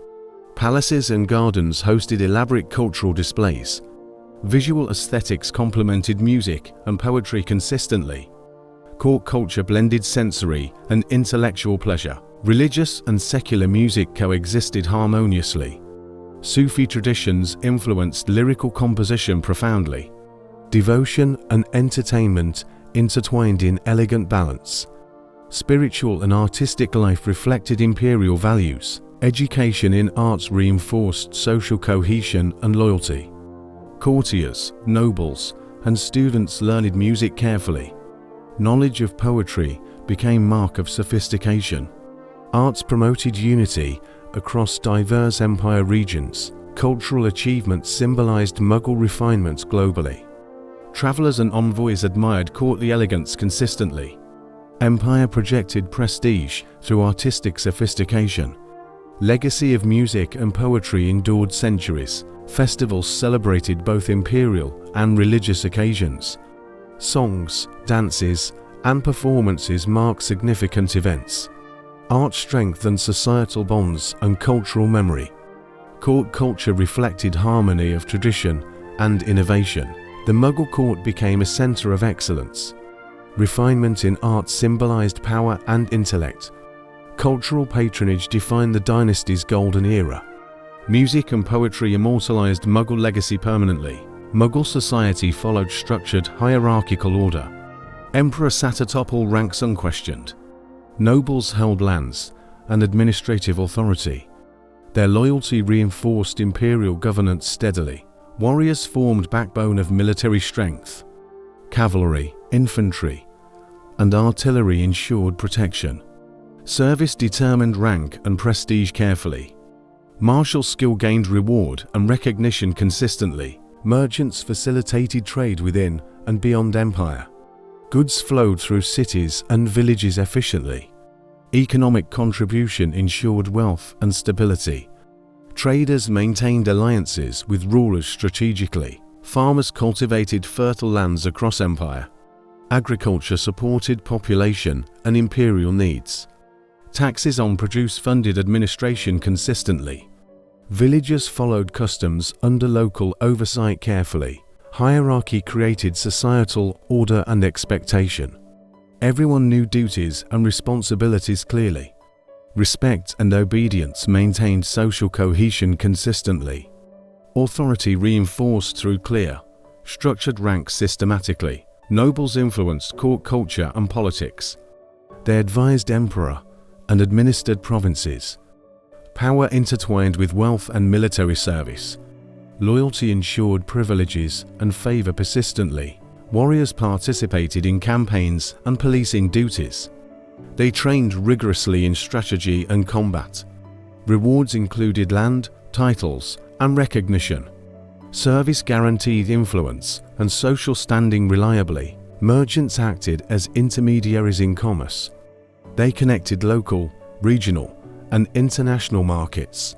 Palaces and gardens hosted elaborate cultural displays. Visual aesthetics complemented music and poetry consistently. Court culture blended sensory and intellectual pleasure. Religious and secular music coexisted harmoniously. Sufi traditions influenced lyrical composition profoundly. Devotion and entertainment intertwined in elegant balance. Spiritual and artistic life reflected imperial values. Education in arts reinforced social cohesion and loyalty. Courtiers, nobles, and students learned music carefully. Knowledge of poetry became mark of sophistication. Arts promoted unity across diverse empire regions. Cultural achievements symbolized Mughal refinements globally. Travelers and envoys admired courtly elegance consistently. Empire projected prestige through artistic sophistication. Legacy of music and poetry endured centuries. Festivals celebrated both imperial and religious occasions. Songs, dances, and performances marked significant events. Art strengthened societal bonds and cultural memory. Court culture reflected harmony of tradition and innovation. The Mughal court became a center of excellence. Refinement in art symbolized power and intellect. Cultural patronage defined the dynasty's golden era. Music and poetry immortalized Mughal legacy permanently. Mughal society followed structured hierarchical order. Emperor sat atop all ranks unquestioned. Nobles held lands and administrative authority. Their loyalty reinforced imperial governance steadily. Warriors formed backbone of military strength. Cavalry, infantry, and artillery ensured protection. Service determined rank and prestige carefully. Martial skill gained reward and recognition consistently. Merchants facilitated trade within and beyond empire. Goods flowed through cities and villages efficiently. Economic contribution ensured wealth and stability. Traders maintained alliances with rulers strategically. Farmers cultivated fertile lands across empire. Agriculture supported population and imperial needs. Taxes on produce funded administration consistently. Villagers followed customs under local oversight carefully. Hierarchy created societal order and expectation. Everyone knew duties and responsibilities clearly. Respect and obedience maintained social cohesion consistently. Authority reinforced through clear, structured ranks systematically. Nobles influenced court culture and politics. They advised emperor and administered provinces. Power intertwined with wealth and military service. Loyalty ensured privileges and favor persistently. Warriors participated in campaigns and policing duties. They trained rigorously in strategy and combat. Rewards included land, titles, and recognition. Service guaranteed influence and social standing reliably. Merchants acted as intermediaries in commerce. They connected local, regional, and international markets.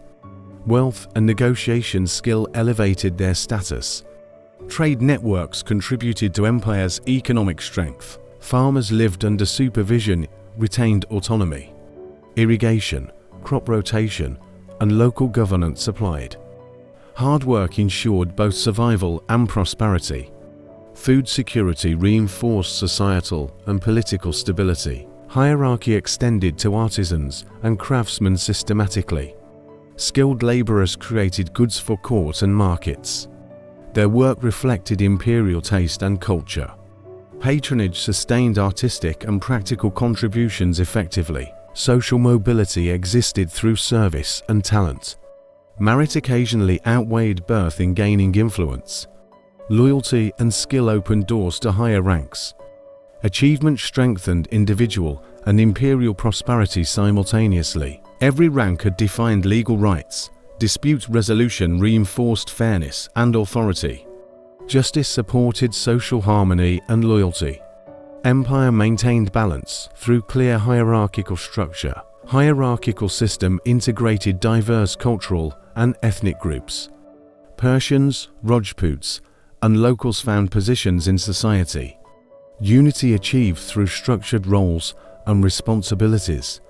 Wealth and negotiation skill elevated their status. Trade networks contributed to empire's economic strength. Farmers lived under supervision, retained autonomy. Irrigation, crop rotation, and local governance applied. Hard work ensured both survival and prosperity. Food security reinforced societal and political stability. Hierarchy extended to artisans and craftsmen systematically. Skilled laborers created goods for court and markets. Their work reflected imperial taste and culture. Patronage sustained artistic and practical contributions effectively. Social mobility existed through service and talent. Merit occasionally outweighed birth in gaining influence. Loyalty and skill opened doors to higher ranks. Achievement strengthened individual and imperial prosperity simultaneously. Every rank had defined legal rights. Dispute resolution reinforced fairness and authority. Justice supported social harmony and loyalty. Empire maintained balance through clear hierarchical structure. Hierarchical system integrated diverse cultural and ethnic groups. Persians, Rajputs, and locals found positions in society. Unity achieved through structured roles and responsibilities.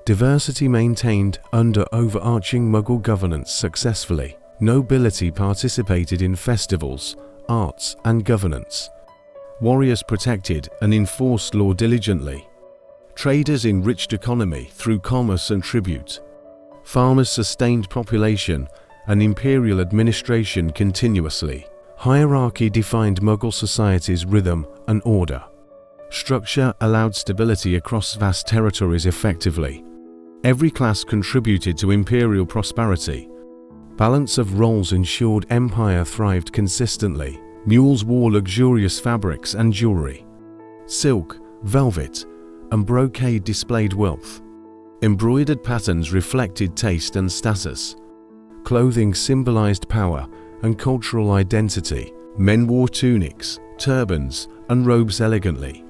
Diversity maintained under overarching Mughal governance successfully. Nobility participated in festivals, arts, and governance. Warriors protected and enforced law diligently. Traders enriched economy through commerce and tribute. Farmers sustained population and imperial administration continuously. Hierarchy defined Mughal society's rhythm and order. Structure allowed stability across vast territories effectively. Every class contributed to imperial prosperity. Balance of roles ensured empire thrived consistently. Mules wore luxurious fabrics and jewelry. Silk, velvet, and brocade displayed wealth. Embroidered patterns reflected taste and status. Clothing symbolized power and cultural identity. Men wore tunics, turbans, and robes elegantly.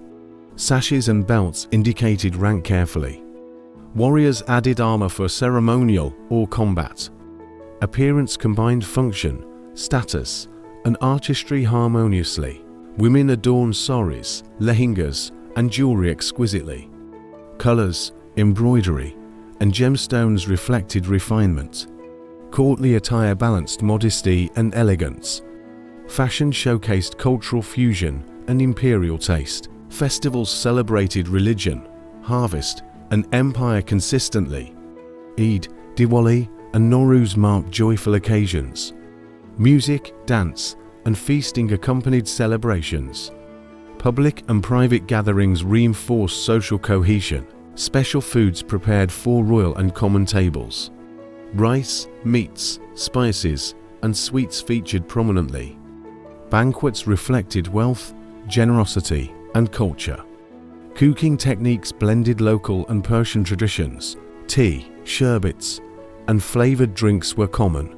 Sashes and belts indicated rank carefully. Warriors added armor for ceremonial or combat. Appearance combined function, status, and artistry harmoniously. Women adorned saris, lehengas, and jewelry exquisitely. Colors, embroidery, and gemstones reflected refinement. Courtly attire balanced modesty and elegance. Fashion showcased cultural fusion and imperial taste. Festivals celebrated religion, harvest, and empire consistently. Eid, Diwali, and Nowruz marked joyful occasions. Music, dance, and feasting accompanied celebrations. Public and private gatherings reinforced social cohesion. Special foods prepared for royal and common tables. Rice, meats, spices, and sweets featured prominently. Banquets reflected wealth, generosity, and culture. Cooking techniques blended local and Persian traditions. Tea, sherbets, and flavored drinks were common.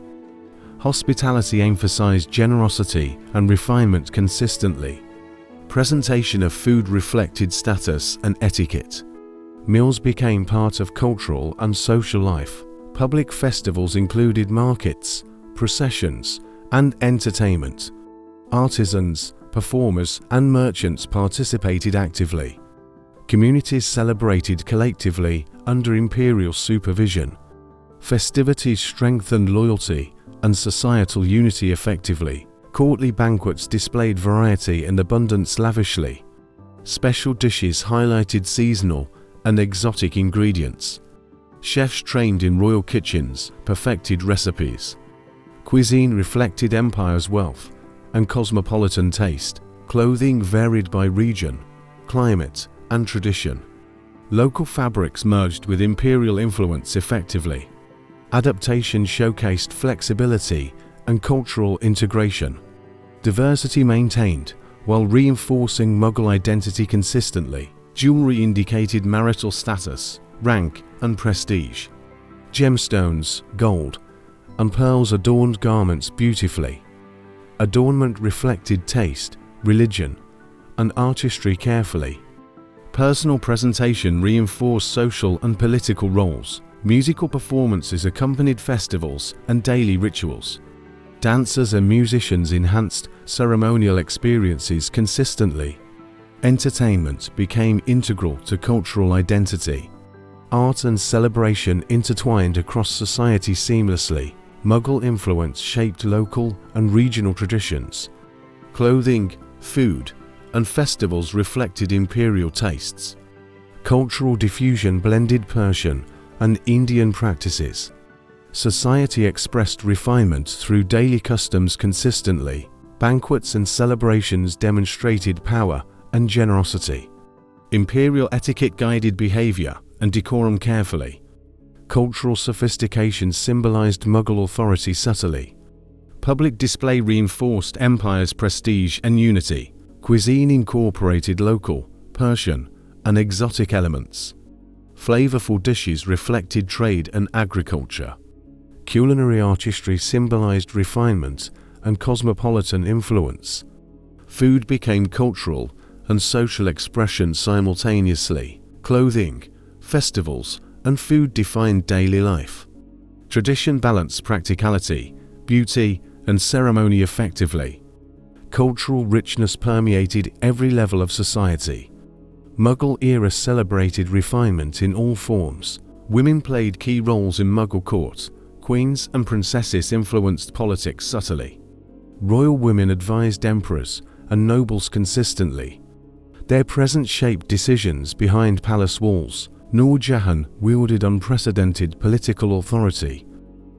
Hospitality emphasized generosity and refinement consistently. Presentation of food reflected status and etiquette. Meals became part of cultural and social life. Public festivals included markets, processions, and entertainment. Artisans, performers, and merchants participated actively. Communities celebrated collectively under imperial supervision. Festivities strengthened loyalty and societal unity effectively. Courtly banquets displayed variety and abundance lavishly. Special dishes highlighted seasonal and exotic ingredients. Chefs trained in royal kitchens perfected recipes. Cuisine reflected empire's wealth and cosmopolitan taste. Clothing varied by region, climate, and tradition. Local fabrics merged with imperial influence effectively. Adaptation showcased flexibility and cultural integration. Diversity maintained while reinforcing Mughal identity consistently. Jewelry indicated marital status, rank, and prestige. Gemstones, gold, and pearls adorned garments beautifully. Adornment reflected taste, religion, and artistry carefully. Personal presentation reinforced social and political roles. Musical performances accompanied festivals and daily rituals. Dancers and musicians enhanced ceremonial experiences consistently. Entertainment became integral to cultural identity. Art and celebration intertwined across society seamlessly. Mughal influence shaped local and regional traditions. Clothing, food, and festivals reflected imperial tastes. Cultural diffusion blended Persian and Indian practices. Society expressed refinement through daily customs consistently. Banquets and celebrations demonstrated power and generosity. Imperial etiquette guided behavior and decorum carefully. Cultural sophistication symbolized Mughal authority subtly. Public display reinforced empire's prestige and unity. Cuisine incorporated local, Persian, and exotic elements. Flavorful dishes reflected trade and agriculture. Culinary artistry symbolized refinement and cosmopolitan influence. Food became cultural and social expression simultaneously. Clothing, festivals, and food defined daily life. Tradition balanced practicality, beauty, and ceremony effectively. Cultural richness permeated every level of society. Mughal era celebrated refinement in all forms. Women played key roles in Mughal court. Queens and princesses influenced politics subtly. Royal women advised emperors and nobles consistently. Their presence shaped decisions behind palace walls. Jahan wielded unprecedented political authority.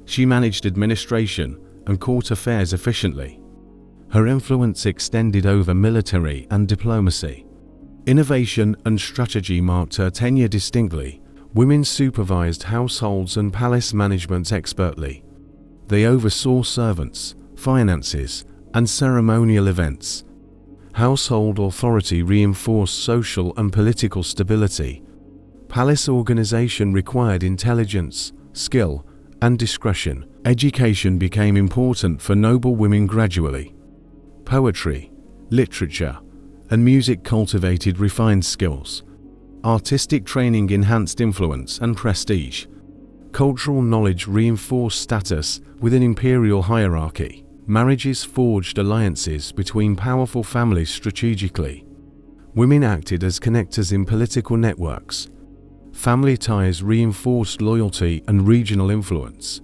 She managed administration and court affairs efficiently. Her influence extended over military and diplomacy. Innovation and strategy marked her tenure distinctly. Women supervised households and palace management expertly. They oversaw servants, finances, and ceremonial events. Household authority reinforced social and political stability. Palace organization required intelligence, skill, and discretion. Education became important for noble women gradually. Poetry, literature, and music cultivated refined skills. Artistic training enhanced influence and prestige. Cultural knowledge reinforced status within imperial hierarchy. Marriages forged alliances between powerful families strategically. Women acted as connectors in political networks. Family ties reinforced loyalty and regional influence.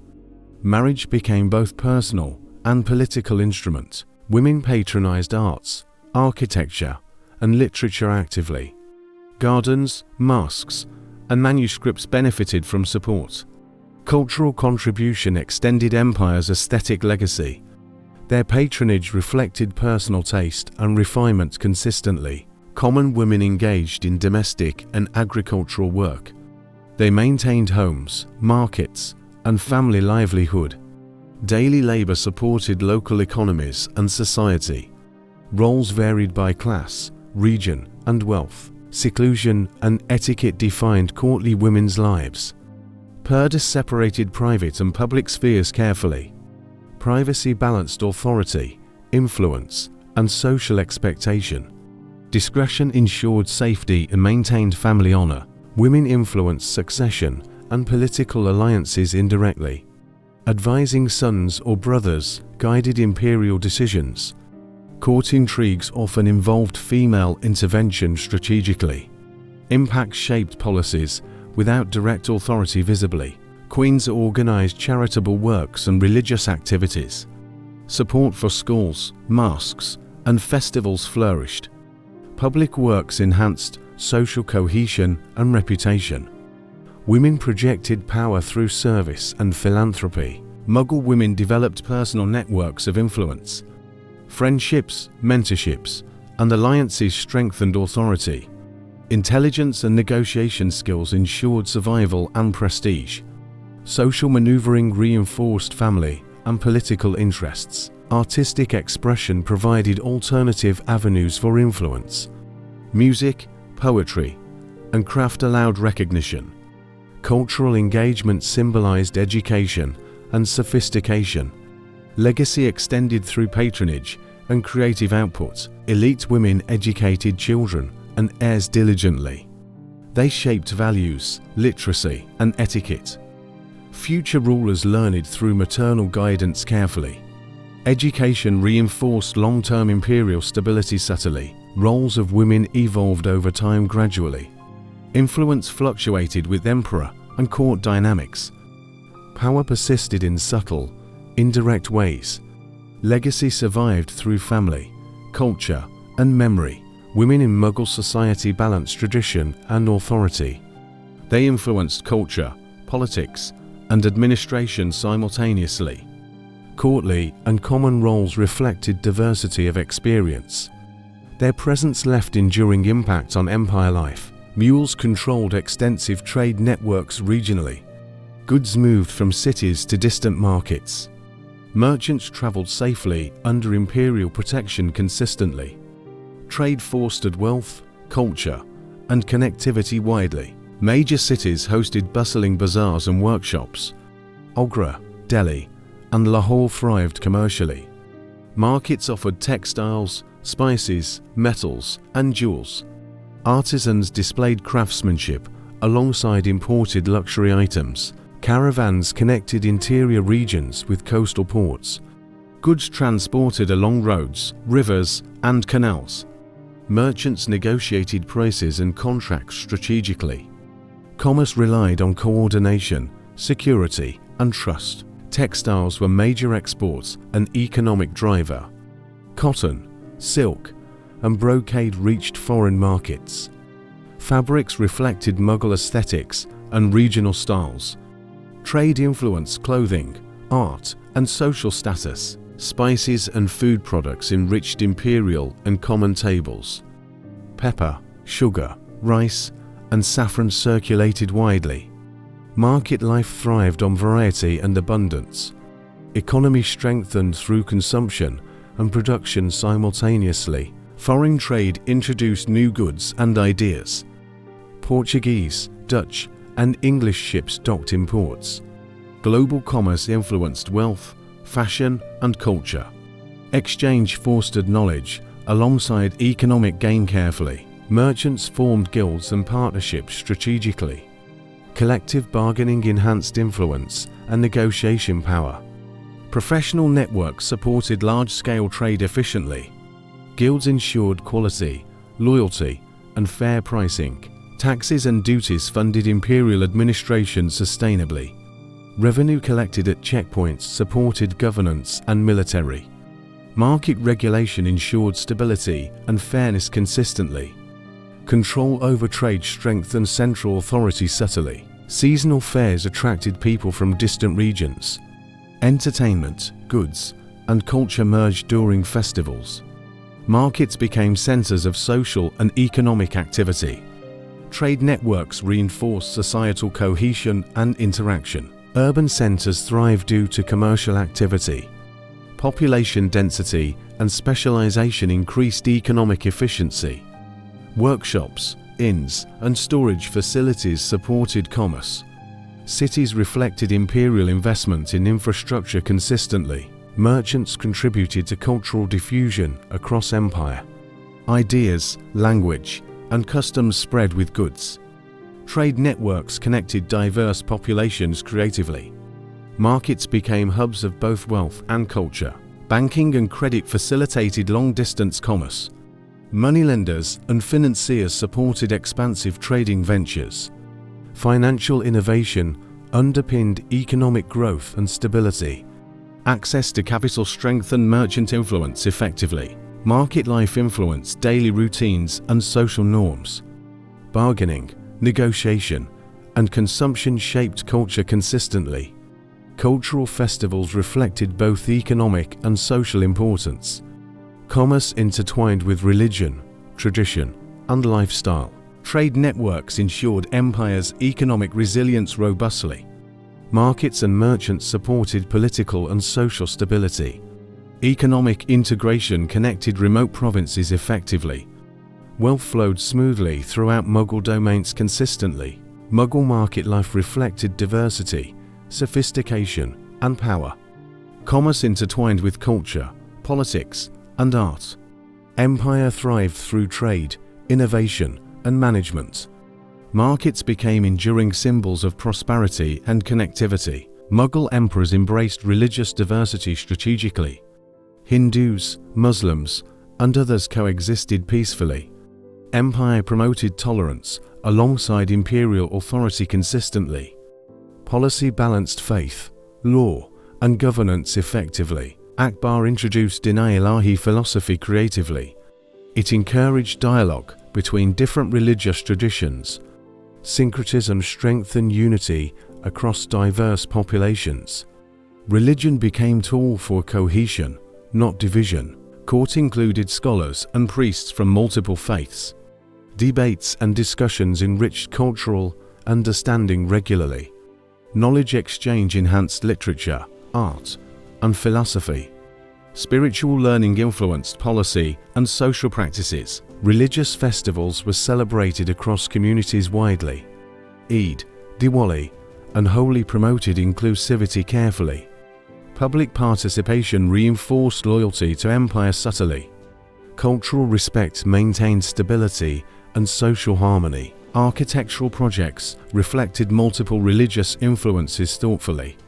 Marriage became both personal and political instrument. Women patronized arts, architecture, and literature actively. Gardens, mosques, and manuscripts benefited from support. Cultural contribution extended empire's aesthetic legacy. Their patronage reflected personal taste and refinement consistently. Common women engaged in domestic and agricultural work. They maintained homes, markets, and family livelihood. Daily labor supported local economies and society. Roles varied by class, region, and wealth. Seclusion and etiquette defined courtly women's lives. Purdah separated private and public spheres carefully. Privacy balanced authority, influence, and social expectation. Discretion ensured safety and maintained family honor. Women influenced succession and political alliances indirectly. Advising sons or brothers guided imperial decisions. Court intrigues often involved female intervention strategically. Impact shaped policies without direct authority visibly. Queens organized charitable works and religious activities. Support for schools, mosques, and festivals flourished. Public works enhanced social cohesion and reputation. Women projected power through service and philanthropy. Mughal women developed personal networks of influence. Friendships, mentorships, and alliances strengthened authority. Intelligence and negotiation skills ensured survival and prestige. Social maneuvering reinforced family and political interests. Artistic expression provided alternative avenues for influence. Music, poetry, and craft allowed recognition. Cultural engagement symbolized education and sophistication. Legacy extended through patronage and creative output. Elite women educated children and heirs diligently. They shaped values, literacy, and etiquette. Future rulers learned through maternal guidance carefully. Education reinforced long-term imperial stability subtly. Roles of women evolved over time gradually. Influence fluctuated with emperor and court dynamics. Power persisted in subtle, indirect ways. Legacy survived through family, culture, and memory. Women in Mughal society balanced tradition and authority. They influenced culture, politics, and administration simultaneously. Courtly and common roles reflected diversity of experience. Their presence left enduring impact on empire life. Mules controlled extensive trade networks regionally. Goods moved from cities to distant markets. Merchants traveled safely under imperial protection consistently. Trade fostered wealth, culture, and connectivity widely. Major cities hosted bustling bazaars and workshops. Agra, Delhi, and Lahore thrived commercially. Markets offered textiles, spices, metals, and jewels. Artisans displayed craftsmanship alongside imported luxury items. Caravans connected interior regions with coastal ports. Goods transported along roads, rivers, and canals. Merchants negotiated prices and contracts strategically. Commerce relied on coordination, security, and trust. Textiles were major exports, an economic driver. Cotton, silk, and brocade reached foreign markets. Fabrics reflected Mughal aesthetics and regional styles. Trade influenced clothing, art, and social status. Spices and food products enriched imperial and common tables. Pepper, sugar, rice, and saffron circulated widely. Market life thrived on variety and abundance. Economy strengthened through consumption and production simultaneously. Foreign trade introduced new goods and ideas. Portuguese, Dutch, and English ships docked in ports. Global commerce influenced wealth, fashion, and culture. Exchange fostered knowledge alongside economic gain carefully. Merchants formed guilds and partnerships strategically. Collective bargaining enhanced influence and negotiation power. Professional networks supported large-scale trade efficiently. Guilds ensured quality, loyalty, and fair pricing. Taxes and duties funded imperial administration sustainably. Revenue collected at checkpoints supported governance and military. Market regulation ensured stability and fairness consistently. Control over trade strengthened central authority subtly. Seasonal fairs attracted people from distant regions. Entertainment, goods, and culture merged during festivals. Markets became centers of social and economic activity. Trade networks reinforced societal cohesion and interaction. Urban centers thrived due to commercial activity. Population density and specialization increased economic efficiency. Workshops, inns, and storage facilities supported commerce. Cities reflected imperial investment in infrastructure consistently. Merchants contributed to cultural diffusion across empire. Ideas, language, and customs spread with goods. Trade networks connected diverse populations creatively. Markets became hubs of both wealth and culture. Banking and credit facilitated long-distance commerce. Moneylenders and financiers supported expansive trading ventures. Financial innovation underpinned economic growth and stability. Access to capital strengthened merchant influence effectively. Market life influenced daily routines and social norms. Bargaining, negotiation, and consumption shaped culture consistently. Cultural festivals reflected both economic and social importance. Commerce intertwined with religion, tradition, and lifestyle. Trade networks ensured empires' economic resilience robustly. Markets and merchants supported political and social stability. Economic integration connected remote provinces effectively. Wealth flowed smoothly throughout Mughal domains consistently. Mughal market life reflected diversity, sophistication, and power. Commerce intertwined with culture, politics, and art. Empire thrived through trade, innovation, and management. Markets became enduring symbols of prosperity and connectivity. Mughal emperors embraced religious diversity strategically. Hindus, Muslims, and others coexisted peacefully. Empire promoted tolerance alongside imperial authority consistently. Policy balanced faith, law, and governance effectively. Akbar introduced Din-i-Ilahi philosophy creatively. It encouraged dialogue between different religious traditions. Syncretism strengthened unity across diverse populations. Religion became tool for cohesion, not division. Court included scholars and priests from multiple faiths. Debates and discussions enriched cultural understanding regularly. Knowledge exchange enhanced literature, art, and philosophy. Spiritual learning influenced policy and social practices. Religious festivals were celebrated across communities widely. Eid, Diwali, and Holi promoted inclusivity carefully. Public participation reinforced loyalty to empire subtly. Cultural respect maintained stability and social harmony. Architectural projects reflected multiple religious influences thoughtfully.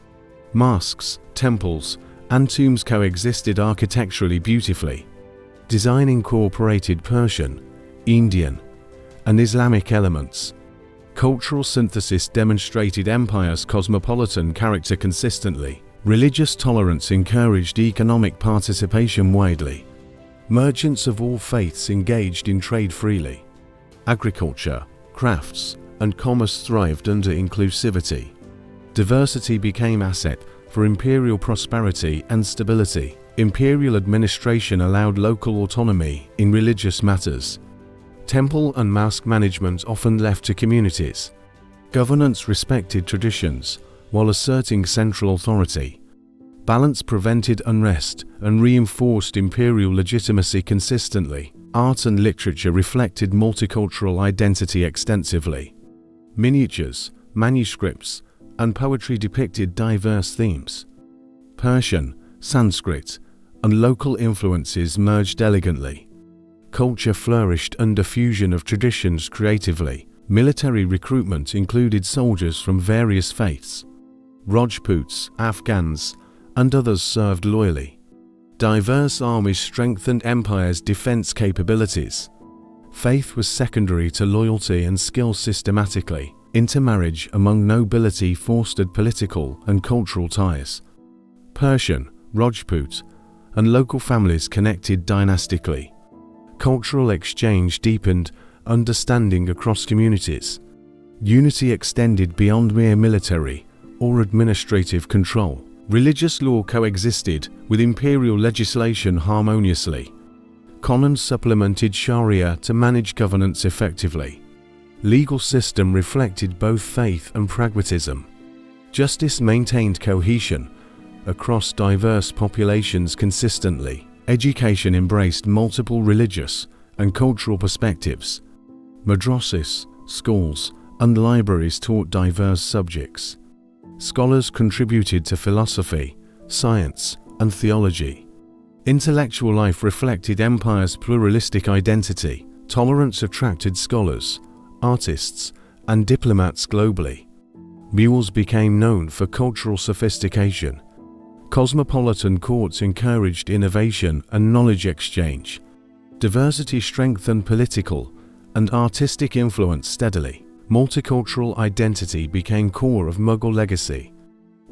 Mosques, temples, and tombs coexisted architecturally beautifully. Design incorporated Persian, Indian, and Islamic elements. Cultural synthesis demonstrated empire's cosmopolitan character consistently. Religious tolerance encouraged economic participation widely. Merchants of all faiths engaged in trade freely. Agriculture, crafts, and commerce thrived under inclusivity. Diversity became asset for imperial prosperity and stability. Imperial administration allowed local autonomy in religious matters. Temple and mosque management often left to communities. Governance respected traditions while asserting central authority. Balance prevented unrest and reinforced imperial legitimacy consistently. Art and literature reflected multicultural identity extensively. Miniatures, manuscripts, and poetry depicted diverse themes. Persian, Sanskrit, and local influences merged elegantly. Culture flourished under fusion of traditions creatively. Military recruitment included soldiers from various faiths. Rajputs, Afghans, and others served loyally. Diverse armies strengthened empire's defense capabilities. Faith was secondary to loyalty and skill systematically. Intermarriage among nobility fostered political and cultural ties. Persian, Rajput, and local families connected dynastically. Cultural exchange deepened understanding across communities. Unity extended beyond mere military or administrative control. Religious law coexisted with imperial legislation harmoniously. Canons supplemented Sharia to manage governance effectively. Legal system reflected both faith and pragmatism. Justice maintained cohesion across diverse populations consistently. Education embraced multiple religious and cultural perspectives. Madrasas, schools, and libraries taught diverse subjects. Scholars contributed to philosophy, science, and theology. Intellectual life reflected empire's pluralistic identity. Tolerance attracted scholars, artists, and diplomats globally. Mughals became known for cultural sophistication. Cosmopolitan courts encouraged innovation and knowledge exchange. Diversity strengthened political and artistic influence steadily. Multicultural identity became core of Mughal legacy.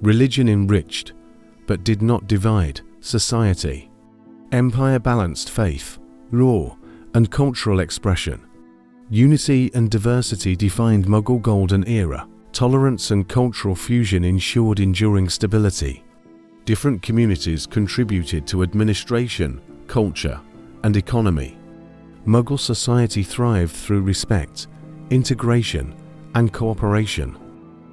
Religion enriched, but did not divide, society. Empire balanced faith, law, and cultural expression. Unity and diversity defined Mughal golden era. Tolerance and cultural fusion ensured enduring stability. Different communities contributed to administration, culture, and economy. Mughal society thrived through respect, integration, and cooperation.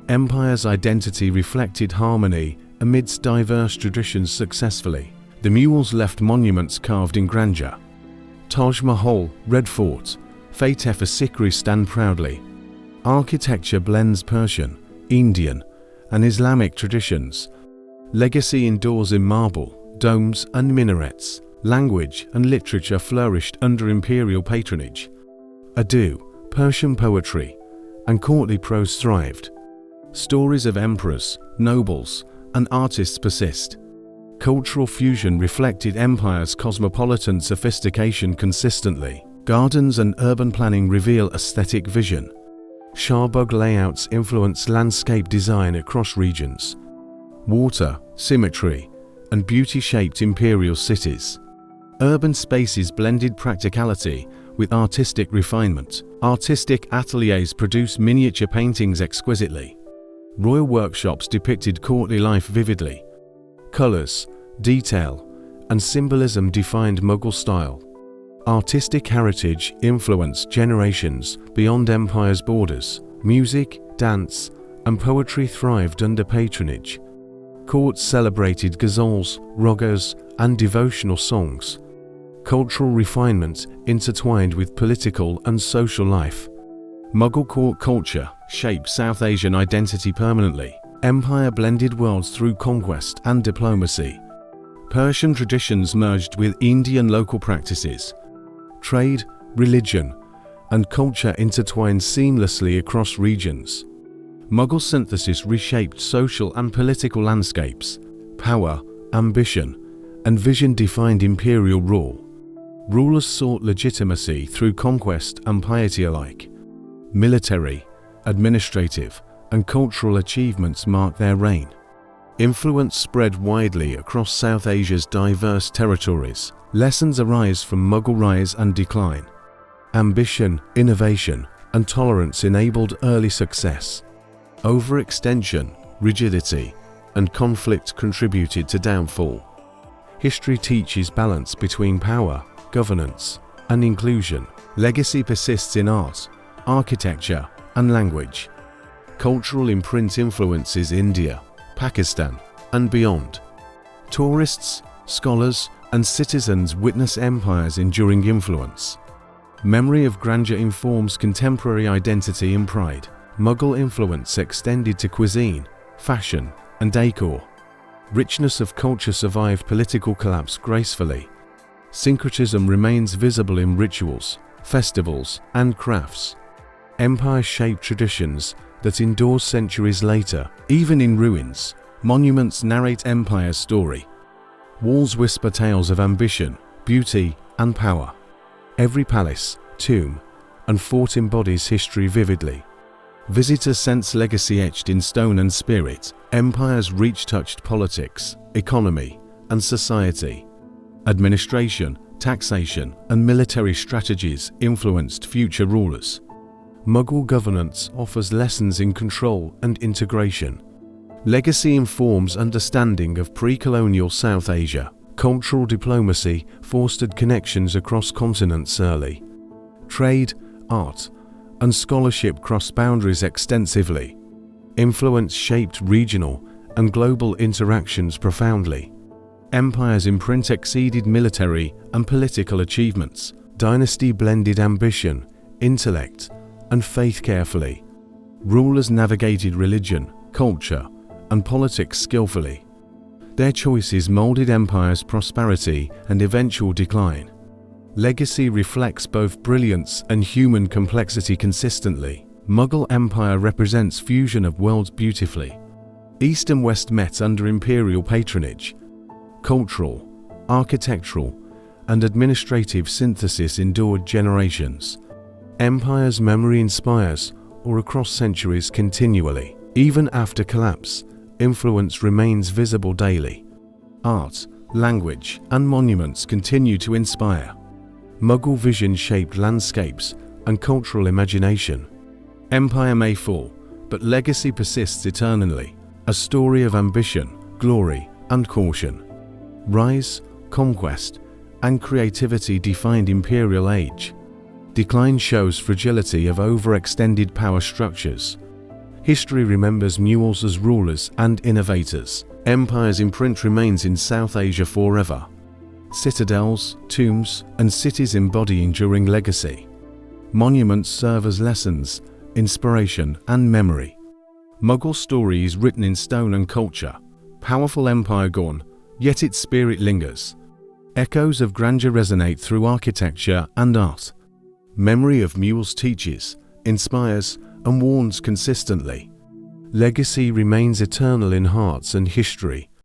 Empire's identity reflected harmony amidst diverse traditions successfully. The Mughals left monuments carved in grandeur. Taj Mahal, Red Fort, Fateh Sikri stand proudly. Architecture blends Persian, Indian, and Islamic traditions. Legacy endures in marble, domes, and minarets. Language and literature flourished under imperial patronage. Urdu, Persian poetry, and courtly prose thrived. Stories of emperors, nobles, and artists persist. Cultural fusion reflected empire's cosmopolitan sophistication consistently. Gardens and urban planning reveal aesthetic vision. Sharbugh layouts influence landscape design across regions. Water, symmetry, and beauty shaped imperial cities. Urban spaces blended practicality with artistic refinement. Artistic ateliers produced miniature paintings exquisitely. Royal workshops depicted courtly life vividly. Colors, detail, and symbolism defined Mughal style. Artistic heritage influenced generations beyond empire's borders. Music, dance, and poetry thrived under patronage. Courts celebrated ghazals, ragas, and devotional songs. Cultural refinement intertwined with political and social life. Mughal court culture shaped South Asian identity permanently. Empire blended worlds through conquest and diplomacy. Persian traditions merged with Indian local practices. Trade, religion, and culture intertwined seamlessly across regions. Mughal synthesis reshaped social and political landscapes. Power, ambition, and vision defined imperial rule. Rulers sought legitimacy through conquest and piety alike. Military, administrative, and cultural achievements marked their reign. Influence spread widely across South Asia's diverse territories. Lessons arise from Mughal rise and decline. Ambition, innovation, and tolerance enabled early success. Overextension, rigidity, and conflict contributed to downfall. History teaches balance between power, governance, and inclusion. Legacy persists in art, architecture, and language. Cultural imprint influences India, Pakistan, and beyond. Tourists, scholars, and citizens witness empire's enduring influence. Memory of grandeur informs contemporary identity and pride. Mughal influence extended to cuisine, fashion, and decor. Richness of culture survived political collapse gracefully. Syncretism remains visible in rituals, festivals, and crafts. Empire shaped traditions that endure centuries later. Even in ruins, monuments narrate empire's story. Walls whisper tales of ambition, beauty, and power. Every palace, tomb, and fort embodies history vividly. Visitors sense legacy etched in stone and spirit. Empire's reach touched politics, economy, and society. Administration, taxation, and military strategies influenced future rulers. Mughal governance offers lessons in control and integration. Legacy informs understanding of pre-colonial South Asia. Cultural diplomacy fostered connections across continents early. Trade, art, and scholarship crossed boundaries extensively. Influence shaped regional and global interactions profoundly. Empire's imprint exceeded military and political achievements. Dynasty blended ambition, intellect, and faith carefully. Rulers navigated religion, culture, and politics skillfully. Their choices molded empire's prosperity and eventual decline. Legacy reflects both brilliance and human complexity consistently. Mughal Empire represents fusion of worlds beautifully. East and West met under imperial patronage. Cultural, architectural, and administrative synthesis endured generations. Empire's memory inspires, or across centuries continually. Even after collapse, influence remains visible daily. Art, language, and monuments continue to inspire. Mughal vision shaped landscapes and cultural imagination. Empire may fall, but legacy persists eternally, a story of ambition, glory, and caution. Rise, conquest, and creativity defined imperial age. Decline shows fragility of overextended power structures. History remembers Mughals as rulers and innovators. Empire's imprint remains in South Asia forever. Citadels, tombs, and cities embody enduring legacy. Monuments serve as lessons, inspiration, and memory. Mughal story is written in stone and culture. Powerful empire gone, yet its spirit lingers. Echoes of grandeur resonate through architecture and art. Memory of Mughals teaches, inspires, and warns consistently. Legacy remains eternal in hearts and history.